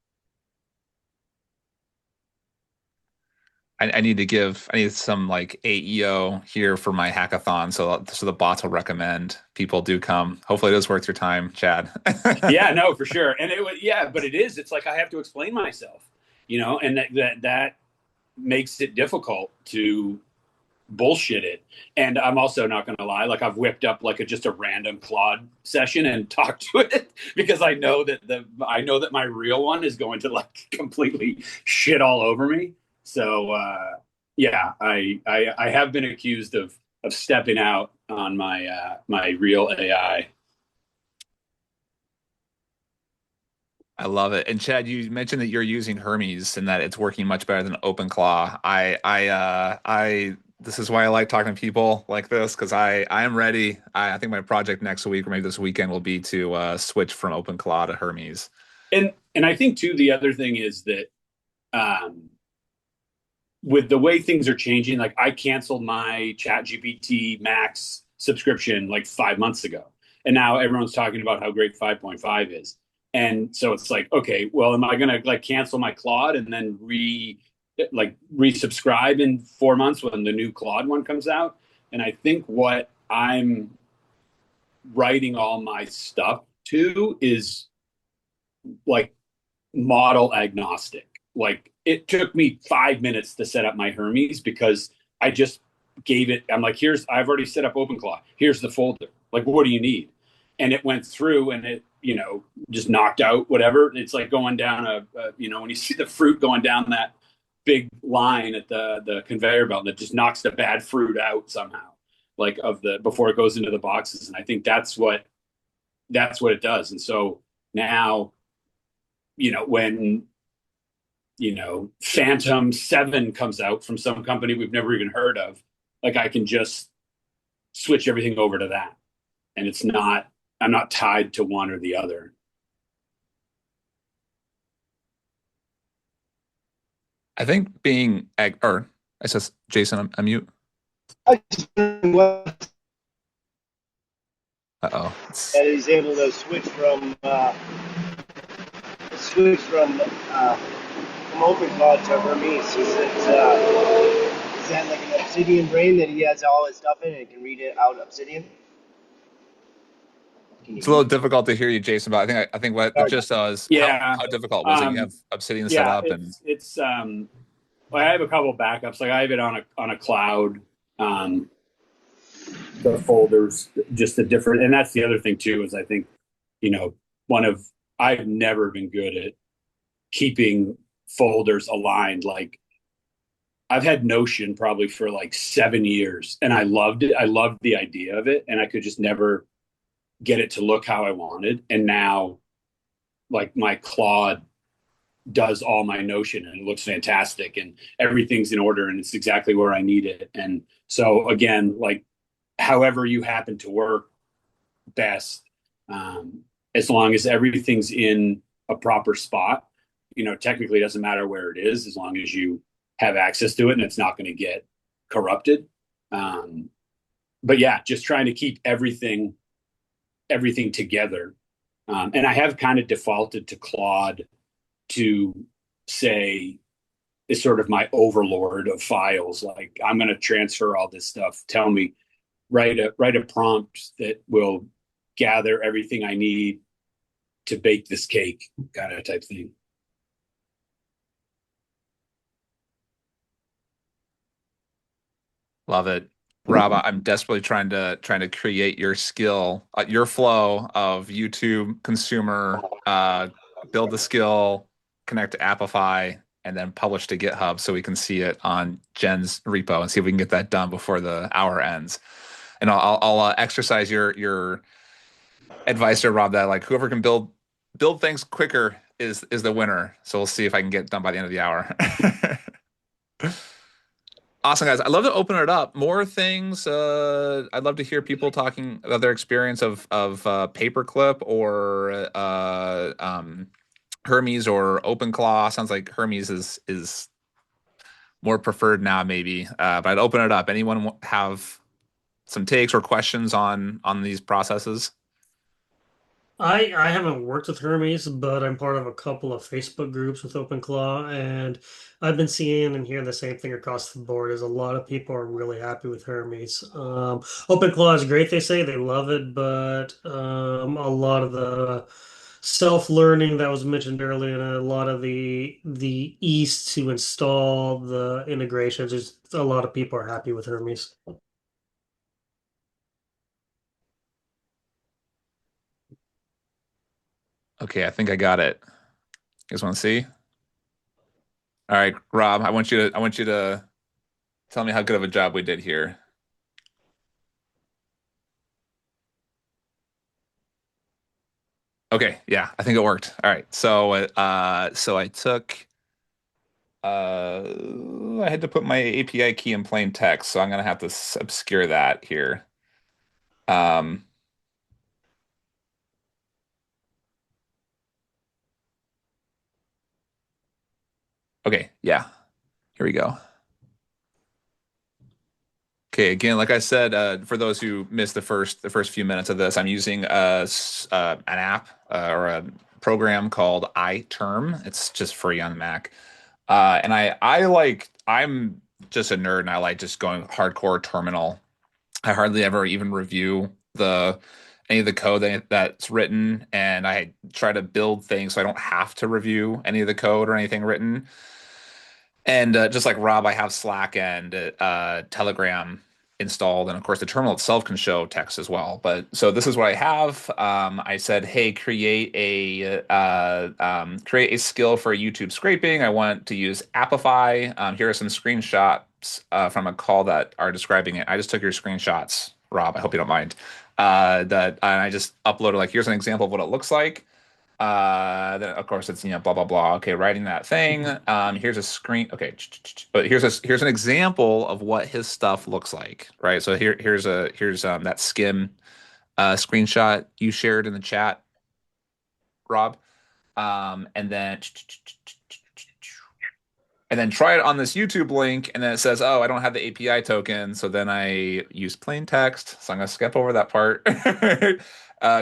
I need some like AEO here for my hackathon, so the bots will recommend people do come. Hopefully it is worth your time, Chad. Yeah, no, for sure. And but it is. It's like I have to explain myself, and that makes it difficult to bullshit it. And I'm also not going to lie, like I've whipped up like just a random Claude session and talked to it because I know that my real one is going to like completely shit all over me. So yeah, I have been accused of stepping out on my my real AI. I love it. And Chad, you mentioned that you're using Hermes and that it's working much better than OpenClaw. This is why I like talking to people like this, because I am ready. I think my project next week or maybe this weekend will be to switch from OpenClaw to Hermes. And I think too, the other thing is that with the way things are changing, like I canceled my ChatGPT Max subscription like 5 months ago, and now everyone's talking about how great 5.5 is. And so it's like, okay, well, am I going to like cancel my Claude and then resubscribe in 4 months when the new Claude one comes out? And I think what I'm writing all my stuff to is like model agnostic. Like it took me 5 minutes to set up my Hermes because I just gave it, I'm like, I've already set up OpenClaw. Here's the folder. Like, what do you need? And it went through and it, just knocked out whatever. It's like going down when you see the fruit going down that big line at the conveyor belt, and it just knocks the bad fruit out somehow, like before it goes into the boxes. And I think that's what it does. And so now, when Phantom 7 comes out from some company we've never even heard of, like I can just switch everything over to that, and I'm not tied to one or the other. I think I says Jason, I'm mute. Uh-oh. That he's able to switch from OpenClaw to Hermes. Is that like an Obsidian brain that he has all his stuff in and can read it out Obsidian? It's a little difficult to hear you, Jason, but I think what it just is how difficult was it? You have Obsidian set up, and it's well, I have a couple backups. Like I have it on a cloud, the folders, just the different, and that's the other thing too, is I think, I've never been good at keeping folders aligned. Like I've had Notion probably for like 7 years and I loved it. I loved the idea of it and I could just never get it to look how I wanted. And now like my Claude does all my Notion and it looks fantastic and everything's in order and it's exactly where I need it. And so again, like however you happen to work best, as long as everything's in a proper spot, technically it doesn't matter where it is as long as you have access to it and it's not going to get corrupted. But yeah, just trying to keep everything together. And I have kind of defaulted to Claude to say is sort of my overlord of files. Like I'm going to transfer all this stuff. Tell me, write a prompt that will gather everything I need to bake this cake, kind of type thing. Love it. Rob, I'm desperately trying to create your skill, your flow of YouTube consumer, build the skill, connect to Apify, and then publish to GitHub so we can see it on Jen's repo and see if we can get that done before the hour ends. And I'll exercise your advice there, Rob, that like whoever can build things quicker is the winner. So we'll see if I can get it done by the end of the hour. Awesome, guys. I'd love to open it up. More things. I'd love to hear people talking about their experience of Paperclip or Hermes or OpenClaw. Sounds like Hermes is more preferred now, maybe. But I'd open it up. Anyone have some takes or questions on these processes? I haven't worked with Hermes, but I'm part of a couple of Facebook groups with OpenClaw, and I've been seeing and hearing the same thing across the board. Is a lot of people are really happy with Hermes. OpenClaw is great, they say they love it, but a lot of the self-learning that was mentioned earlier, and a lot of the ease to install the integrations, is a lot of people are happy with Hermes. Okay, I think I got it. You guys want to see? All right, Rob, I want you to tell me how good of a job we did here. Okay, yeah, I think it worked. All right, so I took I had to put my API key in plain text, so I'm gonna have to obscure that here. Okay, yeah, here we go. Okay, again, like I said, for those who missed the first few minutes of this, I'm using an app or a program called iTerm. It's just free on Mac, and I'm just a nerd, and I like just going hardcore terminal. I hardly ever even review any of the code that's written, and I try to build things so I don't have to review any of the code or anything written. And just like Rob, I have Slack and Telegram installed, and of course the terminal itself can show text as well. But so this is what I have. I said, hey, create a skill for YouTube scraping. I want to use Apify. Here are some screenshots from a call that are describing it. I just took your screenshots, Rob. I hope you don't mind. And I just uploaded like here's an example of what it looks like. Then of course it's blah blah blah. Okay, writing that thing. Here's a screen. Okay, but here's an example of what his stuff looks like, right? So here's that Skim screenshot you shared in the chat, Rob. And then try it on this YouTube link, and then it says, "Oh, I don't have the API token." So then I use plain text. So I'm gonna skip over that part.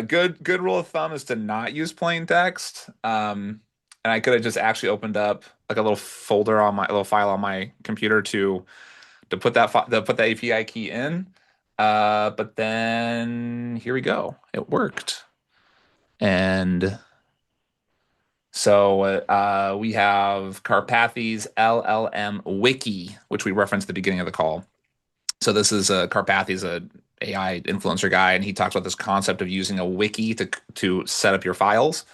Good rule of thumb is to not use plain text. And I could have just actually opened up like a little folder on my little file on my computer to put that API key in. But then here we go. It worked. And so we have Karpathy's LLM Wiki, which we referenced at the beginning of the call. So this is Karpathy's a AI influencer guy, and he talks about this concept of using a wiki to set up your files.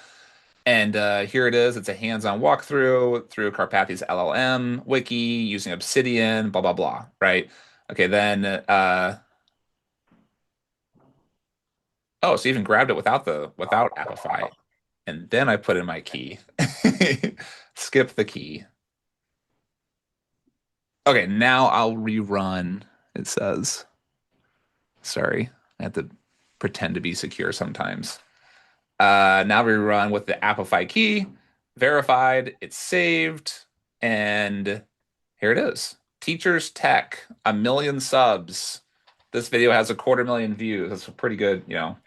And here it is. It's a hands-on walkthrough through Karpathy's LLM Wiki using Obsidian, blah, blah, blah, right? Okay, then, oh, so you even grabbed it without Apify. And then I put in my key. Skip the key. Okay, now I'll rerun, it says. Sorry, I have to pretend to be secure sometimes. Now we run with the Apify key, verified, it's saved, and here it is. Teachers Tech, 1 million subs. This video has 250,000 views. That's pretty good, you know.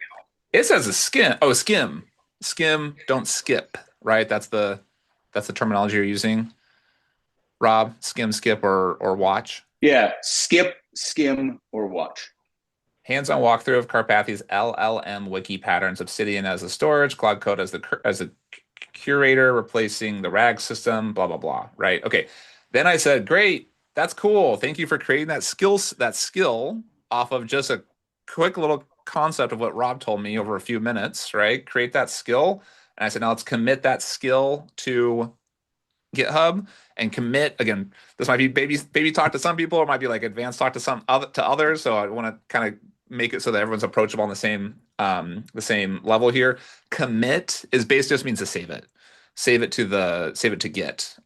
It says a skim. Oh, skim. Skim, don't skip, right? That's the terminology you're using. Rob, skim, skip, or watch. Yeah, skip, skim, or watch. Hands-on walkthrough of Karpathy's LLM Wiki patterns, Obsidian as the storage, Claude Code as a curator, replacing the RAG system, blah, blah, blah, right? Okay. Then I said, great, that's cool. Thank you for creating that skill off of just a quick little concept of what Rob told me over a few minutes, right? Create that skill. And I said, now let's commit that skill to GitHub and commit. Again, this might be baby talk to some people, or it might be like advanced talk to others. So I want to kind of make it so that everyone's approachable on the same level here. Commit is basically just means to save it. Save it to Git.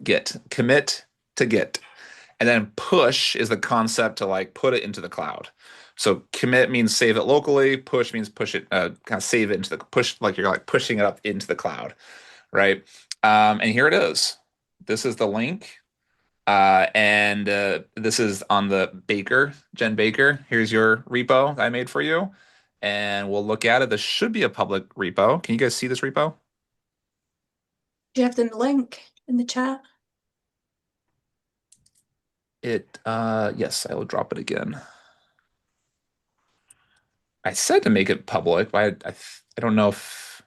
Git. Commit to Git. And then push is the concept to like put it into the cloud. So commit means save it locally. Push means push it, kind of save it into the push, like you're like pushing it up into the cloud, right? And here it is. This is the link. And this is on the Jen Baker. Here's your repo that I made for you. And we'll look at it. This should be a public repo. Can you guys see this repo? Do you have the link in the chat? Yes, I will drop it again. I said to make it public, but I don't know if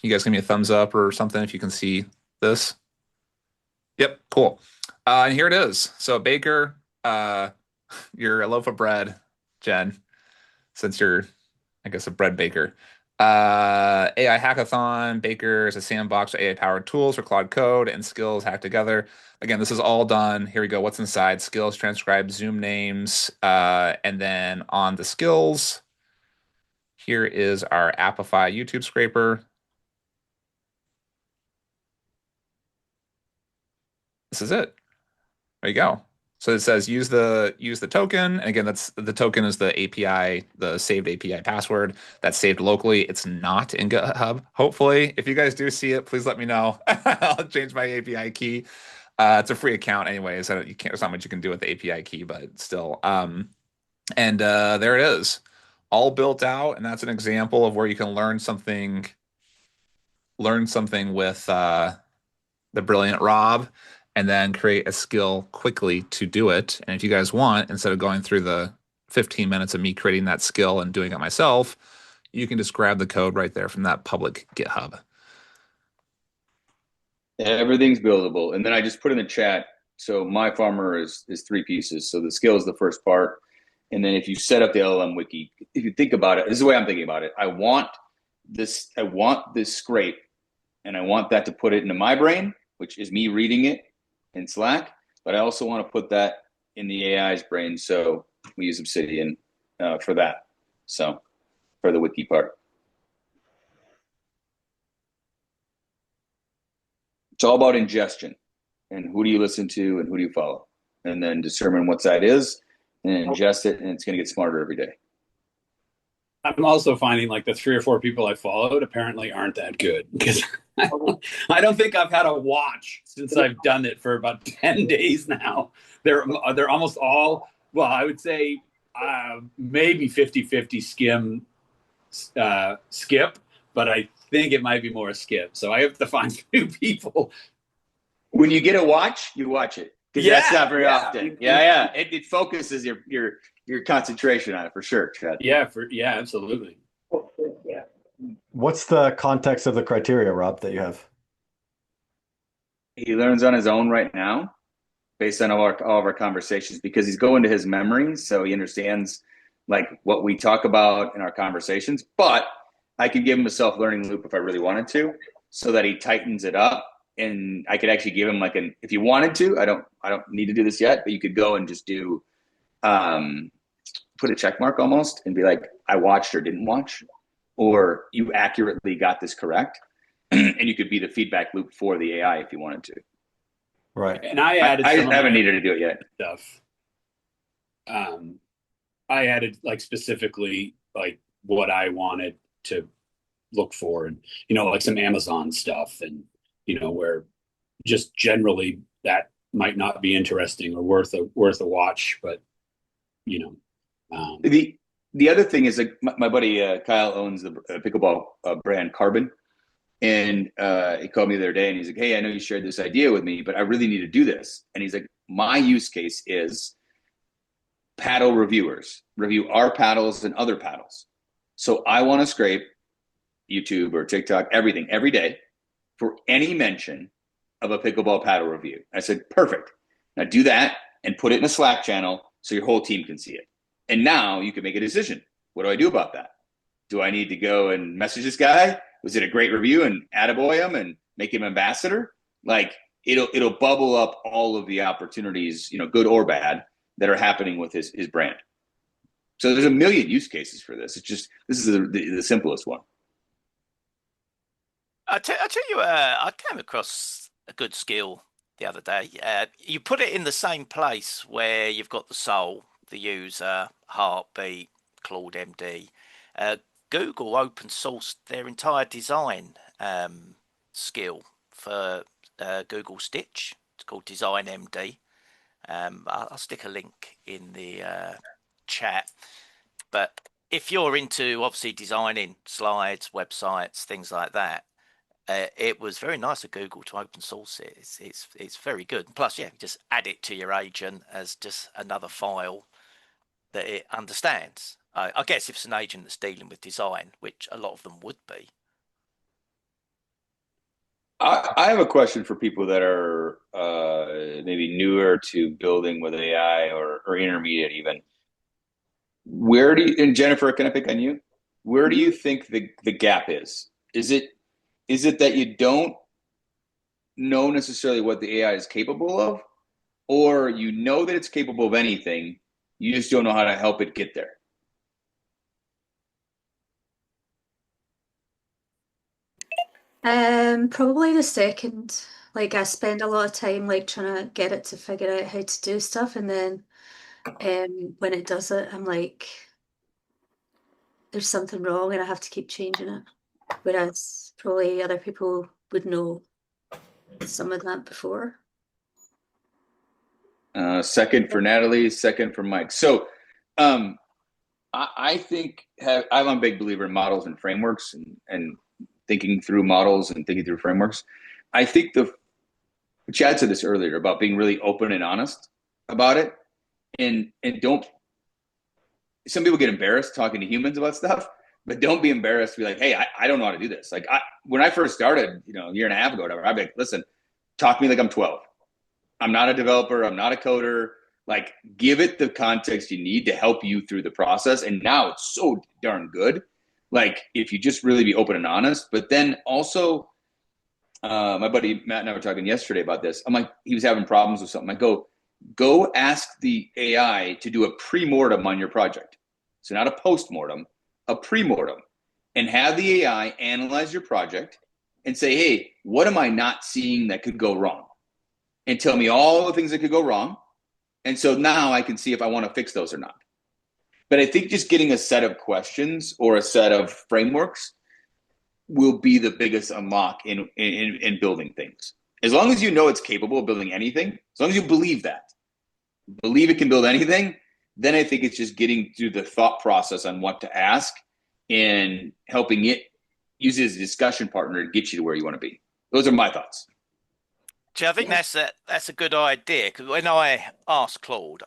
you guys give me a thumbs up or something if you can see this. Yep, cool. And here it is. So Baker, you're a loaf of bread, Jen, since you're, I guess, a bread baker. AI Hackathon, Baker is a sandbox for AI-powered tools for Claude Code and skills hacked together. Again, this is all done. Here we go. What's inside? Skills, transcribe, Zoom names, and then on the skills, here is our Apify YouTube scraper. This is it. There you go. So it says use the token. And again, that's the token is the API, the saved API password that's saved locally. It's not in GitHub. Hopefully, if you guys do see it, please let me know. I'll change my API key. It's a free account anyway, so there's not much you can do with the API key, but still. And there it is, all built out, and that's an example of where you can learn something with the brilliant Rob, and then create a skill quickly to do it. And if you guys want, instead of going through the 15 minutes of me creating that skill and doing it myself, you can just grab the code right there from that public GitHub. Everything's buildable. And then I just put in the chat. So my farmer is 3 pieces. So the skill is the first part. And then if you set up the LLM wiki, if you think about it, this is the way I'm thinking about it. I want this scrape, and I want that to put it into my brain, which is me reading it in Slack, but I also want to put that in the AI's brain. So we use Obsidian for that. So for the wiki part. It's all about ingestion and who do you listen to and who do you follow, and then determine what that is and ingest it, and it's going to get smarter every day. I'm also finding like the 3 or 4 people I followed apparently aren't that good, because I don't think I've had a watch since I've done it for about 10 days now. They're almost all, well, I would say maybe 50-50 skim, skip, but I think it might be more a skip. So I have to find 2 people. When you get a watch, you watch it. Because that's not very often. Yeah. It focuses your concentration on it for sure, Chad. Yeah, absolutely. Yeah. What's the context of the criteria, Rob, that you have? He learns on his own right now. based on all of our conversations, because he's going to his memory, so he understands like what we talk about in our conversations. But I could give him a self-learning loop if I really wanted to, so that he tightens it up. And I could actually give him like if you wanted to, I don't need to do this yet, but you could go and just do, put a check mark almost and be like, I watched or didn't watch, or you accurately got this correct. And you could be the feedback loop for the AI if you wanted to. Right. And I added I some of haven't my needed to do it yet. stuff. I added like specifically like what I wanted to look for, and like some Amazon stuff, and where just generally that might not be interesting or worth a watch, but the other thing is, like, my buddy Kyle owns the pickleball brand Carbon, and he called me the other day and he's like, hey, I know you shared this idea with me, but I really need to do this. And he's like, my use case is paddle reviewers review our paddles and other paddles. So I want to scrape YouTube or TikTok, everything, every day for any mention of a pickleball paddle review. I said, perfect. Now do that and put it in a Slack channel so your whole team can see it. And now you can make a decision. What do I do about that? Do I need to go and message this guy? Was it a great review and attaboy him and make him ambassador? Like it'll bubble up all of the opportunities, good or bad, that are happening with his brand. So there's a million use cases for this. It's just, this is the simplest one. I'll tell you, I came across a good skill the other day. You put it in the same place where you've got the soul, the user, heartbeat, Claude MD. Google open sourced their entire design skill for Google Stitch. It's called Design MD. I'll stick a link in the chat. But if you're into obviously designing slides, websites, things like that, it was very nice of Google to open source it. It's very good. Plus, yeah, just add it to your agent as just another file that it understands. I guess if it's an agent that's dealing with design, which a lot of them would be. I have a question for people that are maybe newer to building with AI or intermediate even. Where do you, and Jennifer, can I pick on you? Where do you think the gap is? Is it that you don't know necessarily what the AI is capable of, or you know that it's capable of anything, you just don't know how to help it get there? Probably the second. Like I spend a lot of time like trying to get it to figure out how to do stuff, and then when it does it, I'm like, there's something wrong, and I have to keep changing it. Whereas probably other people would know some of that before. Second for Natalie, second for Mike. So I think I'm a big believer in models and frameworks and thinking through models and thinking through frameworks. I think Chad said this earlier about being really open and honest about it, and don't. Some people get embarrassed talking to humans about stuff, but don't be embarrassed to be like, hey, I don't know how to do this. Like when I first started, a year and a half ago, whatever, I'd be like, listen, talk to me like I'm 12. I'm not a developer. I'm not a coder. Like, give it the context you need to help you through the process. And now it's so darn good. Like, if you just really be open and honest, but then also, my buddy Matt and I were talking yesterday about this. I'm like, he was having problems with something. I go ask the AI to do a pre-mortem on your project. So not a post-mortem, a pre-mortem, and have the AI analyze your project and say, hey, what am I not seeing that could go wrong? And tell me all the things that could go wrong. And so now I can see if I want to fix those or not. But I think just getting a set of questions or a set of frameworks will be the biggest unlock in building things. As long as you know it's capable of building anything, as long as you believe it can build anything, then I think it's just getting through the thought process on what to ask and helping it use it as a discussion partner to get you to where you want to be. Those are my thoughts. I think that's a good idea, because when I asked Claude,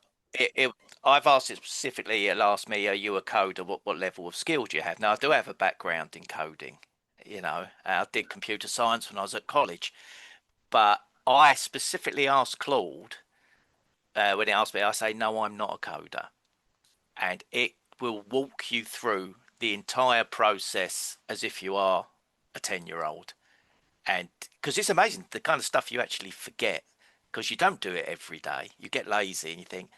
I've asked it specifically. It'll ask me, "Are you a coder? What level of skill do you have?" Now I do have a background in coding. I did computer science when I was at college, but I specifically asked Claude when it asks me, I say, no, I'm not a coder. And it will walk you through the entire process as if you are a 10-year-old. And because it's amazing, the kind of stuff you actually forget because you don't do it every day. You get lazy and you think,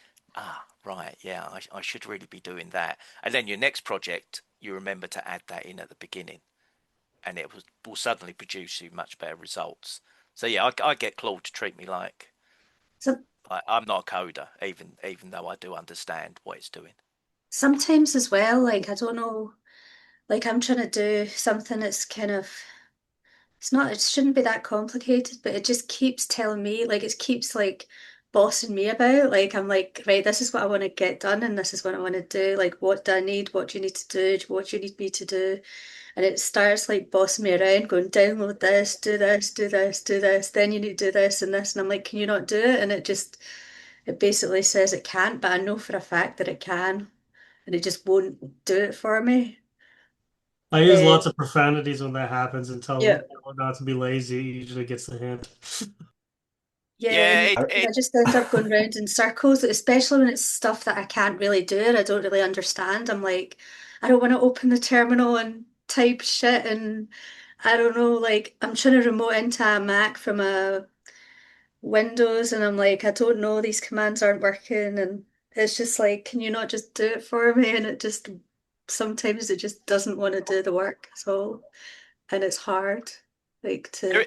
right, yeah, I should really be doing that. And then your next project, you remember to add that in at the beginning. And it will suddenly produce you much better results. So yeah, I get Claude to treat me like I'm not a coder, even though I do understand what it's doing. Sometimes as well, like I don't know, like I'm trying to do something that's kind of it shouldn't be that complicated, but it just keeps telling me, like it keeps like bossing me about. Like I'm like, right, this is what I want to get done and this is what I want to do. Like what do I need? What do you need to do? What do you need me to do? And it starts like bossing me around, going, download this, do this, do this, do this, then you need to do this and this. And I'm like, can you not do it? And it basically says it can't, but I know for a fact that it can. And it just won't do it for me. I use lots of profanities when that happens and tell Yeah. people not to be lazy. It usually gets the hint. Yeah, and I just end up going round in circles, especially when it's stuff that I can't really do and I don't really understand. I'm like, I don't want to open the terminal and type shit, and I don't know, like I'm trying to remote into a Mac from a Windows, and I'm like, I don't know, these commands aren't working, and it's just like, can you not just do it for me? And sometimes it just doesn't want to do the work, so, and it's hard, like to.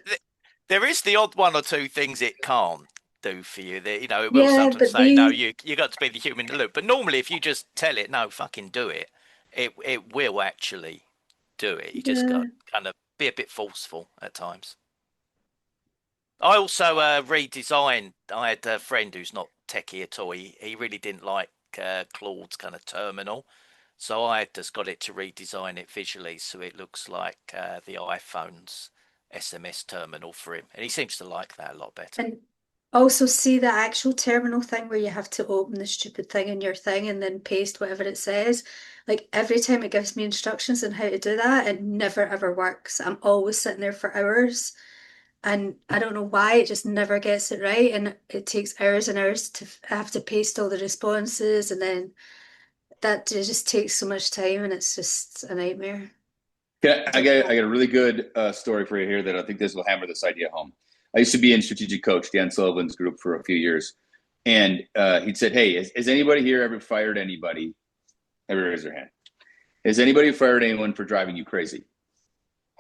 There is the odd one or two things it can't do for you. That it will Yeah, sometimes but say, no, you got to be the human in the loop. But normally, if you just tell it, no, fucking do it, it will actually do it. You just got to kind of be a bit forceful at times. I also redesigned. I had a friend who's not techie at all. He really didn't like Claude's kind of terminal. So I just got it to redesign it visually so it looks like the iPhone's SMS terminal for him. And he seems to like that a lot better. And also see the actual terminal thing where you have to open the stupid thing in your thing and then paste whatever it says. Like every time it gives me instructions on how to do that, it never ever works. I'm always sitting there for hours. And I don't know why, it just never gets it right. And it takes hours and hours to have to paste all the responses. And then that just takes so much time and it's just a nightmare. I got a really good story for you here that I think this will hammer this idea home. I used to be in Strategic Coach, Dan Sullivan's group, for a few years. And he'd said, hey, has anybody here ever fired anybody? Everybody raise their hand. Has anybody fired anyone for driving you crazy?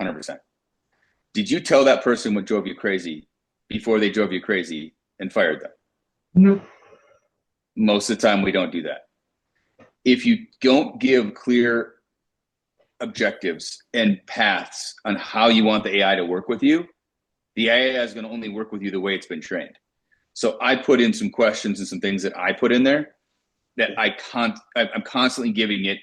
100%. Did you tell that person what drove you crazy before they drove you crazy and fired them? No. Most of the time, we don't do that. If you don't give clear objectives and paths on how you want the AI to work with you, the AI is going to only work with you the way it's been trained. So I put in some questions and some things that I put in there that I'm constantly giving it,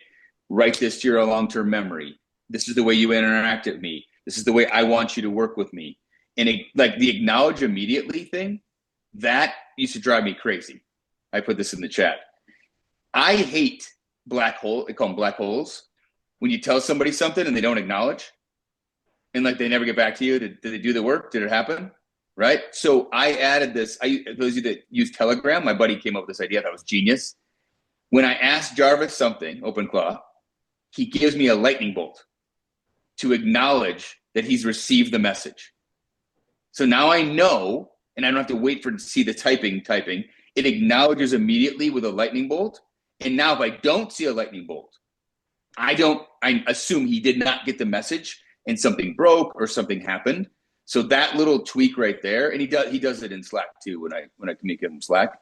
write this to your long-term memory. This is the way you interact with me. This is the way I want you to work with me. And like the acknowledge immediately thing, that used to drive me crazy. I put this in the chat. I hate black hole. They call them black holes. When you tell somebody something and they don't acknowledge, and like they never get back to you, did they do the work? Did it happen? Right? So I added this. Those of you that use Telegram, my buddy came up with this idea that was genius. When I ask Jarvis something, OpenClaw, he gives me a lightning bolt to acknowledge that he's received the message. So now I know, and I don't have to wait for to see the typing. It acknowledges immediately with a lightning bolt. And now if I don't see a lightning bolt, I assume he did not get the message and something broke or something happened. So that little tweak right there, and he does it in Slack too when I communicate in Slack.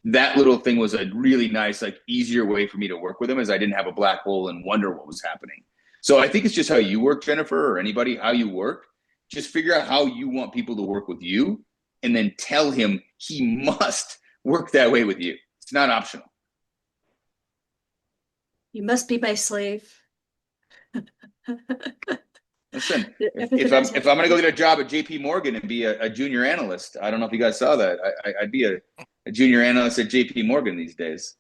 That little thing was a really nice, like easier way for me to work with him, as I didn't have a black hole and wonder what was happening. So I think it's just how you work, Jennifer, or anybody, how you work. Just figure out how you want people to work with you, and then tell him he must work that way with you. It's not optional. You must be my slave. Listen, if I'm going to go get a job at JP Morgan and be a junior analyst, I don't know if you guys saw that. I'd be a junior analyst at JP Morgan these days.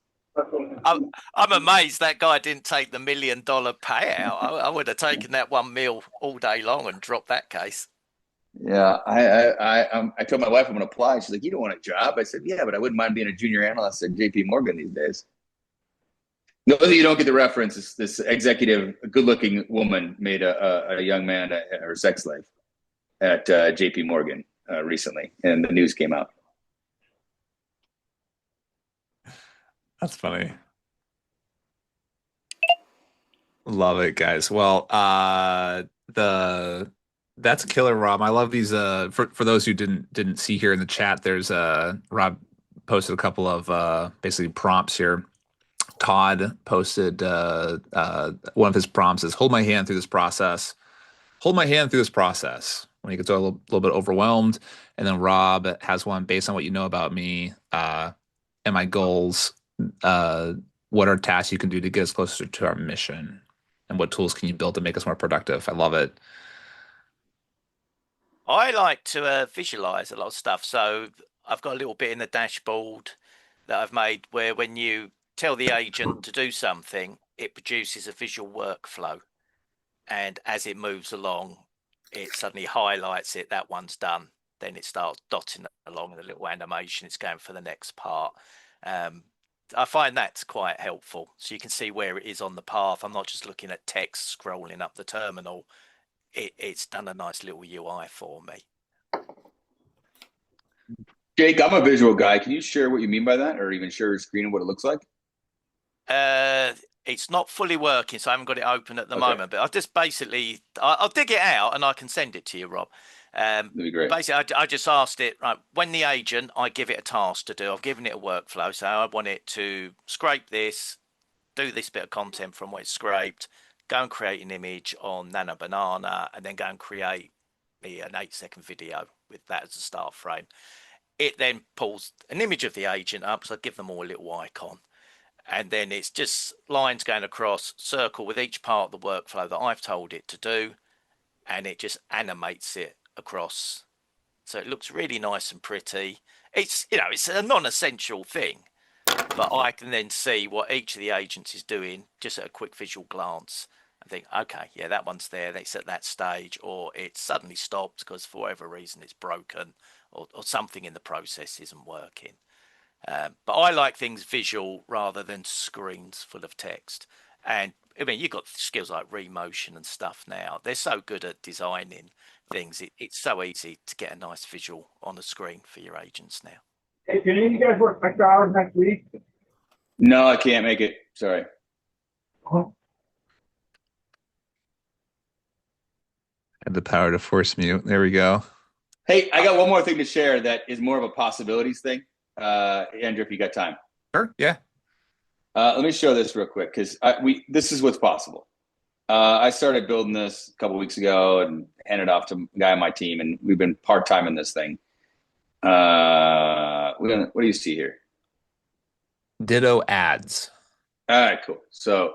I'm amazed that guy didn't take the $1 million payout. I would have taken that $1 million all day long and dropped that case. Yeah, I told my wife I'm going to apply. She's like, "You don't want a job?" I said, "Yeah, but I wouldn't mind being a junior analyst at J.P. Morgan these days." No, you don't get the reference. This executive, good-looking woman made a young man her sex slave at J.P. Morgan recently, and the news came out. That's funny. Love it, guys. Well, that's killer, Rob. I love these. For those who didn't see here in the chat, there's Rob posted a couple of basically prompts here. Todd posted one of his prompts is hold my hand through this process. Hold my hand through this process when he gets a little bit overwhelmed. And then Rob has one based on what you know about me and my goals. What are tasks you can do to get us closer to our mission? And what tools can you build to make us more productive? I love it. I like to visualize a lot of stuff. So I've got a little bit in the dashboard that I've made where when you tell the agent to do something, it produces a visual workflow. And as it moves along, it suddenly highlights it. That one's done. Then it starts dotting along in a little animation. It's going for the next part. I find that's quite helpful. So you can see where it is on the path. I'm not just looking at text scrolling up the terminal. It's done a nice little UI for me. Jake, I'm a visual guy. Can you share what you mean by that, or even share your screen and what it looks like? It's not fully working, so I haven't got it open at the moment. But I'll just basically, I'll dig it out and I can send it to you, Rob. That'd be great. Basically, I just asked it, right, when the agent, I give it a task to do. I've given it a workflow. So I want it to scrape this, do this bit of content from what it's scraped, go and create an image on Nano Banana, and then go and create me an 8-second video with that as a start frame. It then pulls an image of the agent up, so I give them all a little icon. And then it's just lines going across, circle with each part of the workflow that I've told it to do, and it just animates it across. So it looks really nice and pretty. It's a non-essential thing, but I can then see what each of the agents is doing just at a quick visual glance and think, okay, yeah, that one's there. It's at that stage, or it's suddenly stopped because for whatever reason it's broken, or something in the process isn't working. But I like things visual rather than screens full of text. And I mean, you've got skills like Remotion and stuff now. They're so good at designing things. It's so easy to get a nice visual on the screen for your agents now. Hey, can any of you guys work extra hours next week? No, I can't make it. Sorry. Huh? Had the power to force mute. There we go. Hey, I got one more thing to share that is more of a possibilities thing. Andrew, if you got time. Sure. Yeah. Let me show this real quick because this is what's possible. I started building this a couple weeks ago and handed it off to a guy on my team, and we've been part-time in this thing. What do you see here? Ditto Ads. All right, cool. So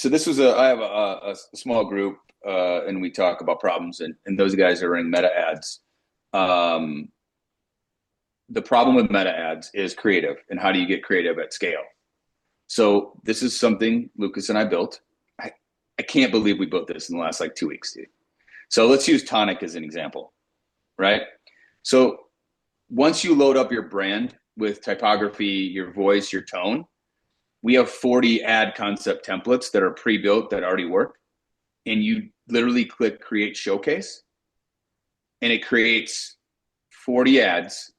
this was I have a small group, and we talk about problems, and those guys are running meta ads. The problem with meta ads is creative, and how do you get creative at scale? So this is something Lucas and I built. I can't believe we built this in the last 2 weeks, dude. So let's use Tonic as an example, right? So once you load up your brand with typography, your voice, your tone, we have 40 ad concept templates that are pre-built that already work. And you literally click create showcase, and it creates 40 ads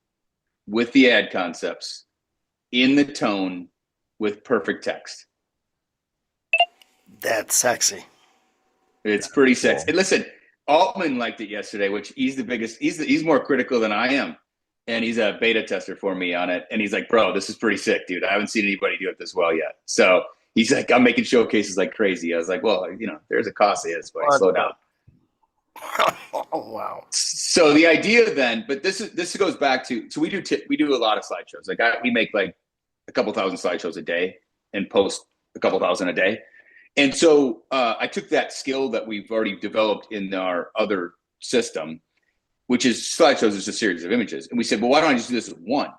with the ad concepts in the tone with perfect text. That's sexy. It's pretty sexy. And listen, Altman liked it yesterday, which he's the biggest, he's more critical than I am. And he's a beta tester for me on it. And he's like, bro, this is pretty sick, dude. I haven't seen anybody do it this well yet. So he's like, I'm making showcases like crazy. I was like, well, there's a cost to this, but slow down. Oh, wow. So the idea then, but this goes back to, so we do a lot of slideshows. We make a couple thousand slideshows a day and post a couple thousand a day. And so I took that skill that we've already developed in our other system, which is slideshows is a series of images. And we said, well, why don't I just do this with one?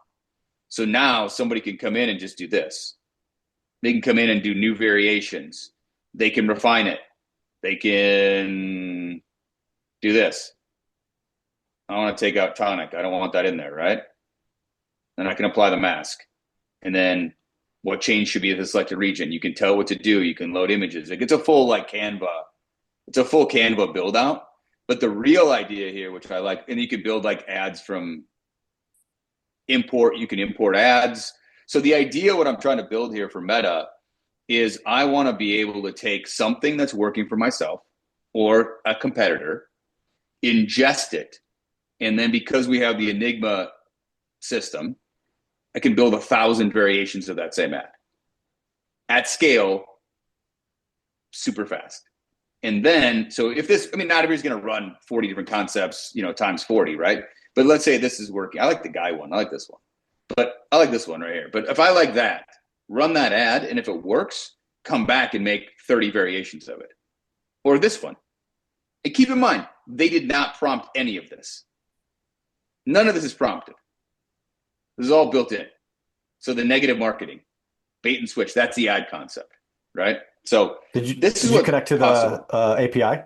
So now somebody can come in and just do this. They can come in and do new variations. They can refine it. They can do this. I want to take out tonic. I don't want that in there, right? Then I can apply the mask. And then what change should be in the selected region. You can tell what to do. You can load images. Like it's a full Canva. It's a full Canva build out. But the real idea here, which I like, and you can build ads from import. You can import ads. So the idea, what I'm trying to build here for Meta is I want to be able to take something that's working for myself or a competitor, ingest it. And then because we have the Enigma system, I can build 1,000 variations of that same ad at scale, super fast. And then, so if this, not everybody's going to run 40 different concepts, times 40, right? But let's say this is working. I like the guy one. I like this one. But I like this one right here. But if I like that, run that ad, and if it works, come back and make 30 variations of it. Or this one. And keep in mind, they did not prompt any of this. None of this is prompted. This is all built in. So the negative marketing, bait and switch, that's the ad concept, right? So did you connect to the API?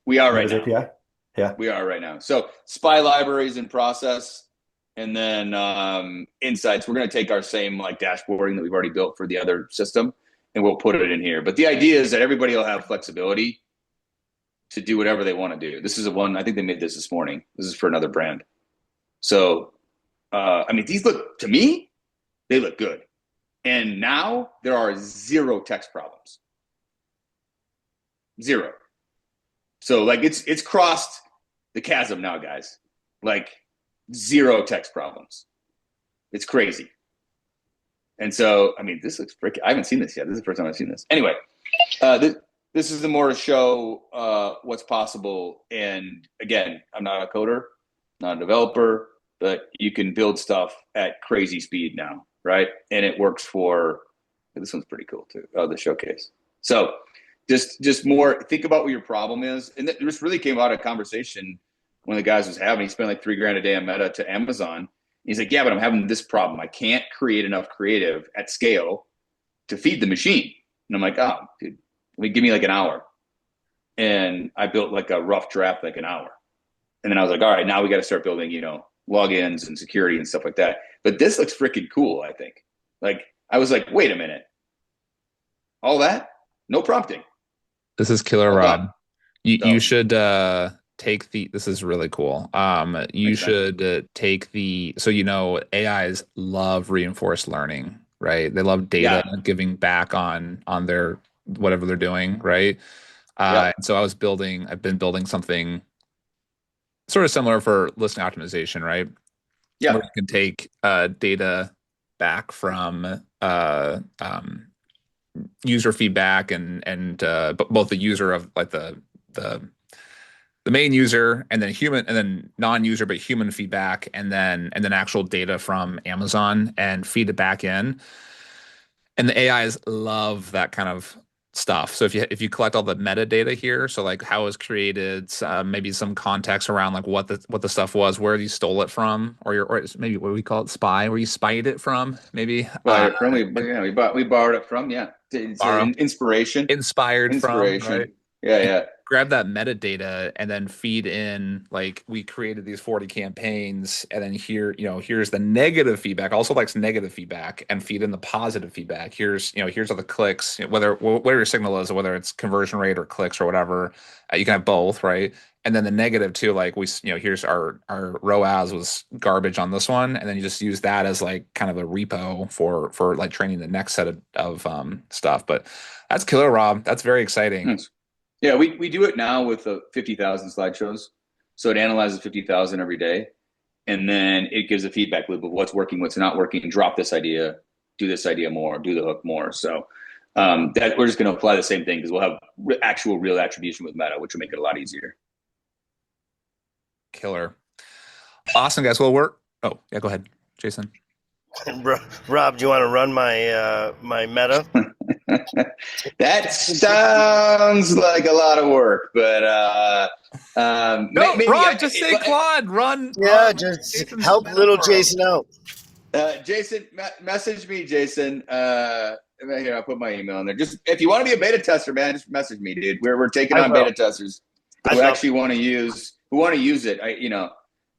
We are right now. API? Yeah. We are right now. So spy libraries in process, and then insights. We're going to take our same dashboarding that we've already built for the other system, and we'll put it in here. But the idea is that everybody will have flexibility to do whatever they want to do. This is I think they made this morning. This is for another brand. So, these look, to me, they look good. And now there are 0 text problems. 0. So it's crossed the chasm now, guys. 0 text problems. It's crazy. And so, this looks freaking, I haven't seen this yet. This is the first time I've seen this. Anyway, this is more to show what's possible. And again, I'm not a coder, not a developer, but you can build stuff at crazy speed now, right? And it works for, this one's pretty cool too, the showcase. So just more, think about what your problem is. And this really came out of a conversation one of the guys was having. He spent $3,000 a day on Meta to Amazon. He's like, yeah, but I'm having this problem. I can't create enough creative at scale to feed the machine. And I'm like, oh, dude, give me an hour. And I built a rough draft, an hour. And then I was like, all right, now we got to start building, logins and security and stuff like that. But this looks freaking cool, I think. I was like, wait a minute. All that? No prompting. This is killer, Rob. You should take this is really cool. You should take so AIs love reinforced learning, right? They love data giving back on their whatever they're doing, right? And so I've been building something sort of similar for listing optimization, right? Yeah. Where you can take data back from user feedback and both the user of the main user and then non-user but human feedback and then actual data from Amazon and feed it back in. And the AIs love that kind of stuff. So if you collect all the metadata here, so how it was created, maybe some context around what the stuff was, where you stole it from, or maybe what we call it, spy, where you spied it from, maybe. We borrowed it from, inspiration. Inspired from, right? Yeah. Grab that metadata and then feed in, we created these 40 campaigns, and then here's the negative feedback. Also likes negative feedback, and feed in the positive feedback. Here's all the clicks, whatever your signal is, whether it's conversion rate or clicks or whatever. You can have both, right? And then the negative too, here's our ROAS was garbage on this one, and then you just use that as kind of a repo for training the next set of stuff. But that's killer, Rob. That's very exciting. Nice. Yeah, we do it now with 50,000 slideshows. So it analyzes 50,000 every day. And then it gives a feedback loop of what's working, what's not working, drop this idea, do this idea more, do the hook more. So that we're just going to apply the same thing because we'll have real attribution with Meta, which will make it a lot easier. Killer. Awesome, guys. Well, go ahead, Jason. Rob, do you want to run my Meta? That sounds like a lot of work, but maybe Rob, just say Claude, run. Yeah, run. just Jason's help little Jason out. Jason, message me, Jason. Here, I'll put my email in there. Just if you want to be a beta tester, man, just message me, dude. We're taking on beta testers who actually want to use it.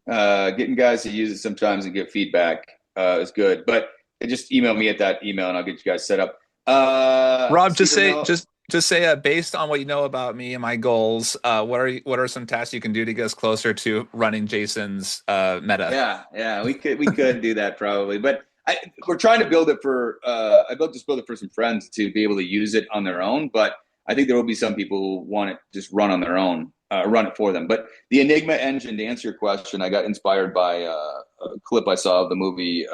Getting guys to use it sometimes and get feedback is good. But just email me at that email and I'll get you guys set up. Rob, Stephen, just say based on what you know about me and my goals, what are some tasks you can do to get us closer to running Jason's meta? Yeah, we could do that probably, but we're trying to build it for. I'd love to build it for some friends to be able to use it on their own, but I think there will be some people who want it just run on their own, run it for them. But the Enigma engine, to answer your question, I got inspired by a clip I saw of the movie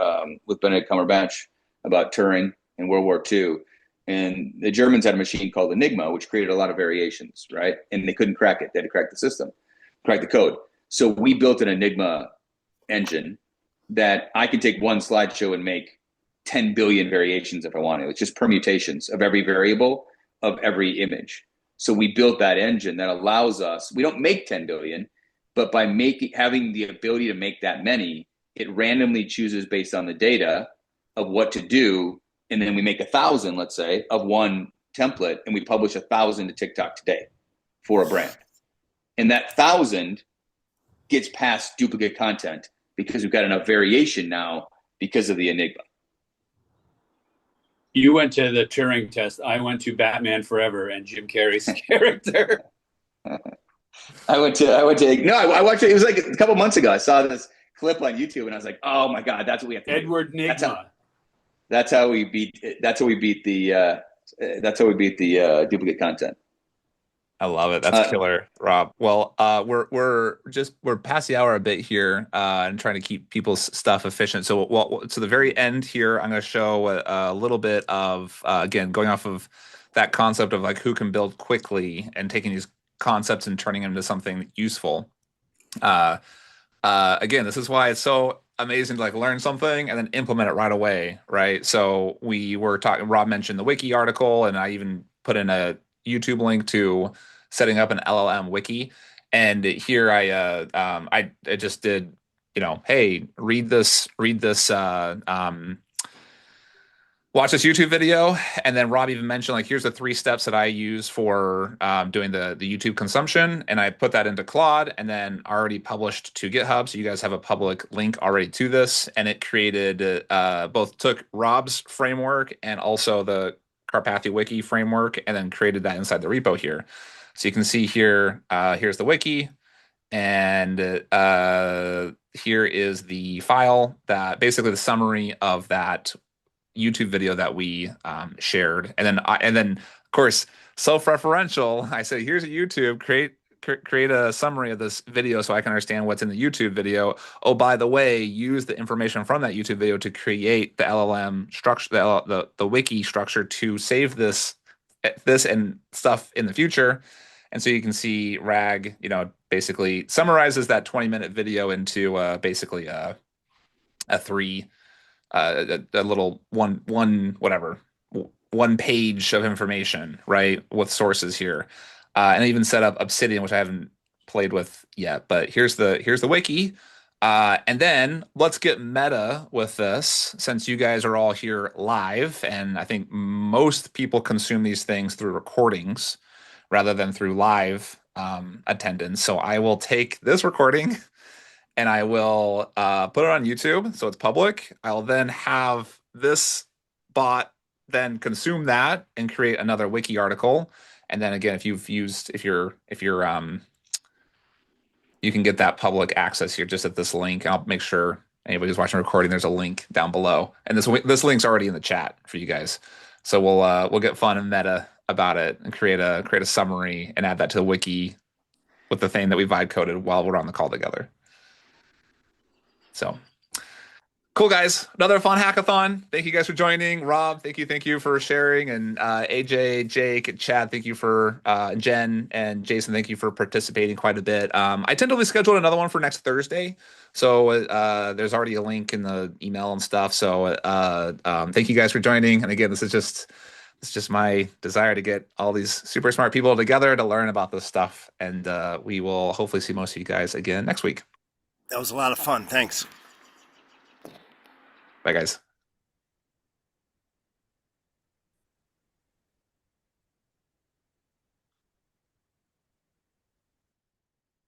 with Benedict Cumberbatch about Turing in World War II. And the Germans had a machine called Enigma, which created a lot of variations, right? And they couldn't crack it. They had to crack the system, crack the code. So we built an Enigma engine that I can take one slideshow and make 10 billion variations if I want to. It's just permutations of every variable of every image. So we built that engine that allows us, we don't make 10 billion, but by having the ability to make that many, it randomly chooses based on the data of what to do. And then we make 1,000, let's say, of one template, and we publish 1,000 to TikTok today for a brand. And that 1,000 gets past duplicate content because we've got enough variation now because of the Enigma. You went to the Turing test. I went to Batman Forever and Jim Carrey's character. I watched it. It was like a couple months ago. I saw this clip on YouTube and I was like, oh my God, that's what we have to Edward do. Nigma. That's how we beat the duplicate content. I love it. That's killer, Rob. Well, we're past the hour a bit here, and trying to keep people's stuff efficient. So, to the very end here, I'm going to show a little bit of again going off of that concept of like who can build quickly and taking these concepts and turning them into something useful. Again, this is why it's so amazing to like learn something and then implement it right away, right? So we were talking. Rob mentioned the wiki article, and I even put in a YouTube link to setting up an LLM wiki. And here I just did, hey, read this, watch this YouTube video. And then Rob even mentioned like, here's the 3 steps that I use for doing the YouTube consumption. And I put that into Claude and then already published to GitHub. So you guys have a public link already to this. And it created, both took Rob's framework and also the Karpathy wiki framework and then created that inside the repo here. So you can see here, here's the wiki, and here is the file that basically the summary of that YouTube video that we shared. And then of course, self-referential, I say, here's a YouTube, create a summary of this video so I can understand what's in the YouTube video. Oh, by the way, use the information from that YouTube video to create the LLM structure, the wiki structure to save this and stuff in the future. And so you can see RAG, basically summarizes that 20-minute video into basically a little one page of information, right, with sources here. And I even set up Obsidian, which I haven't played with yet, but here's the wiki. And then let's get meta with this, since you guys are all here live, and I think most people consume these things through recordings rather than through live attendance. So I will take this recording and I will put it on YouTube so it's public. I'll then have this bot then consume that and create another wiki article. And then again, if you're you can get that public access here just at this link. I'll make sure anybody who's watching the recording, there's a link down below. And this link's already in the chat for you guys. So we'll get fun and meta about it and create a summary and add that to the wiki with the thing that we vibe coded while we're on the call together. So cool, guys. Another fun hackathon. Thank you guys for joining. Rob, thank you for sharing. And AJ, Jake, Chad, thank you for Jen and Jason, thank you for participating quite a bit. I tentatively scheduled another one for next Thursday. So there's already a link in the email and stuff. So thank you guys for joining. And again, this is just my desire to get all these super smart people together to learn about this stuff. And we will hopefully see most of you guys again next week. That was a lot of fun. Thanks. Bye, guys.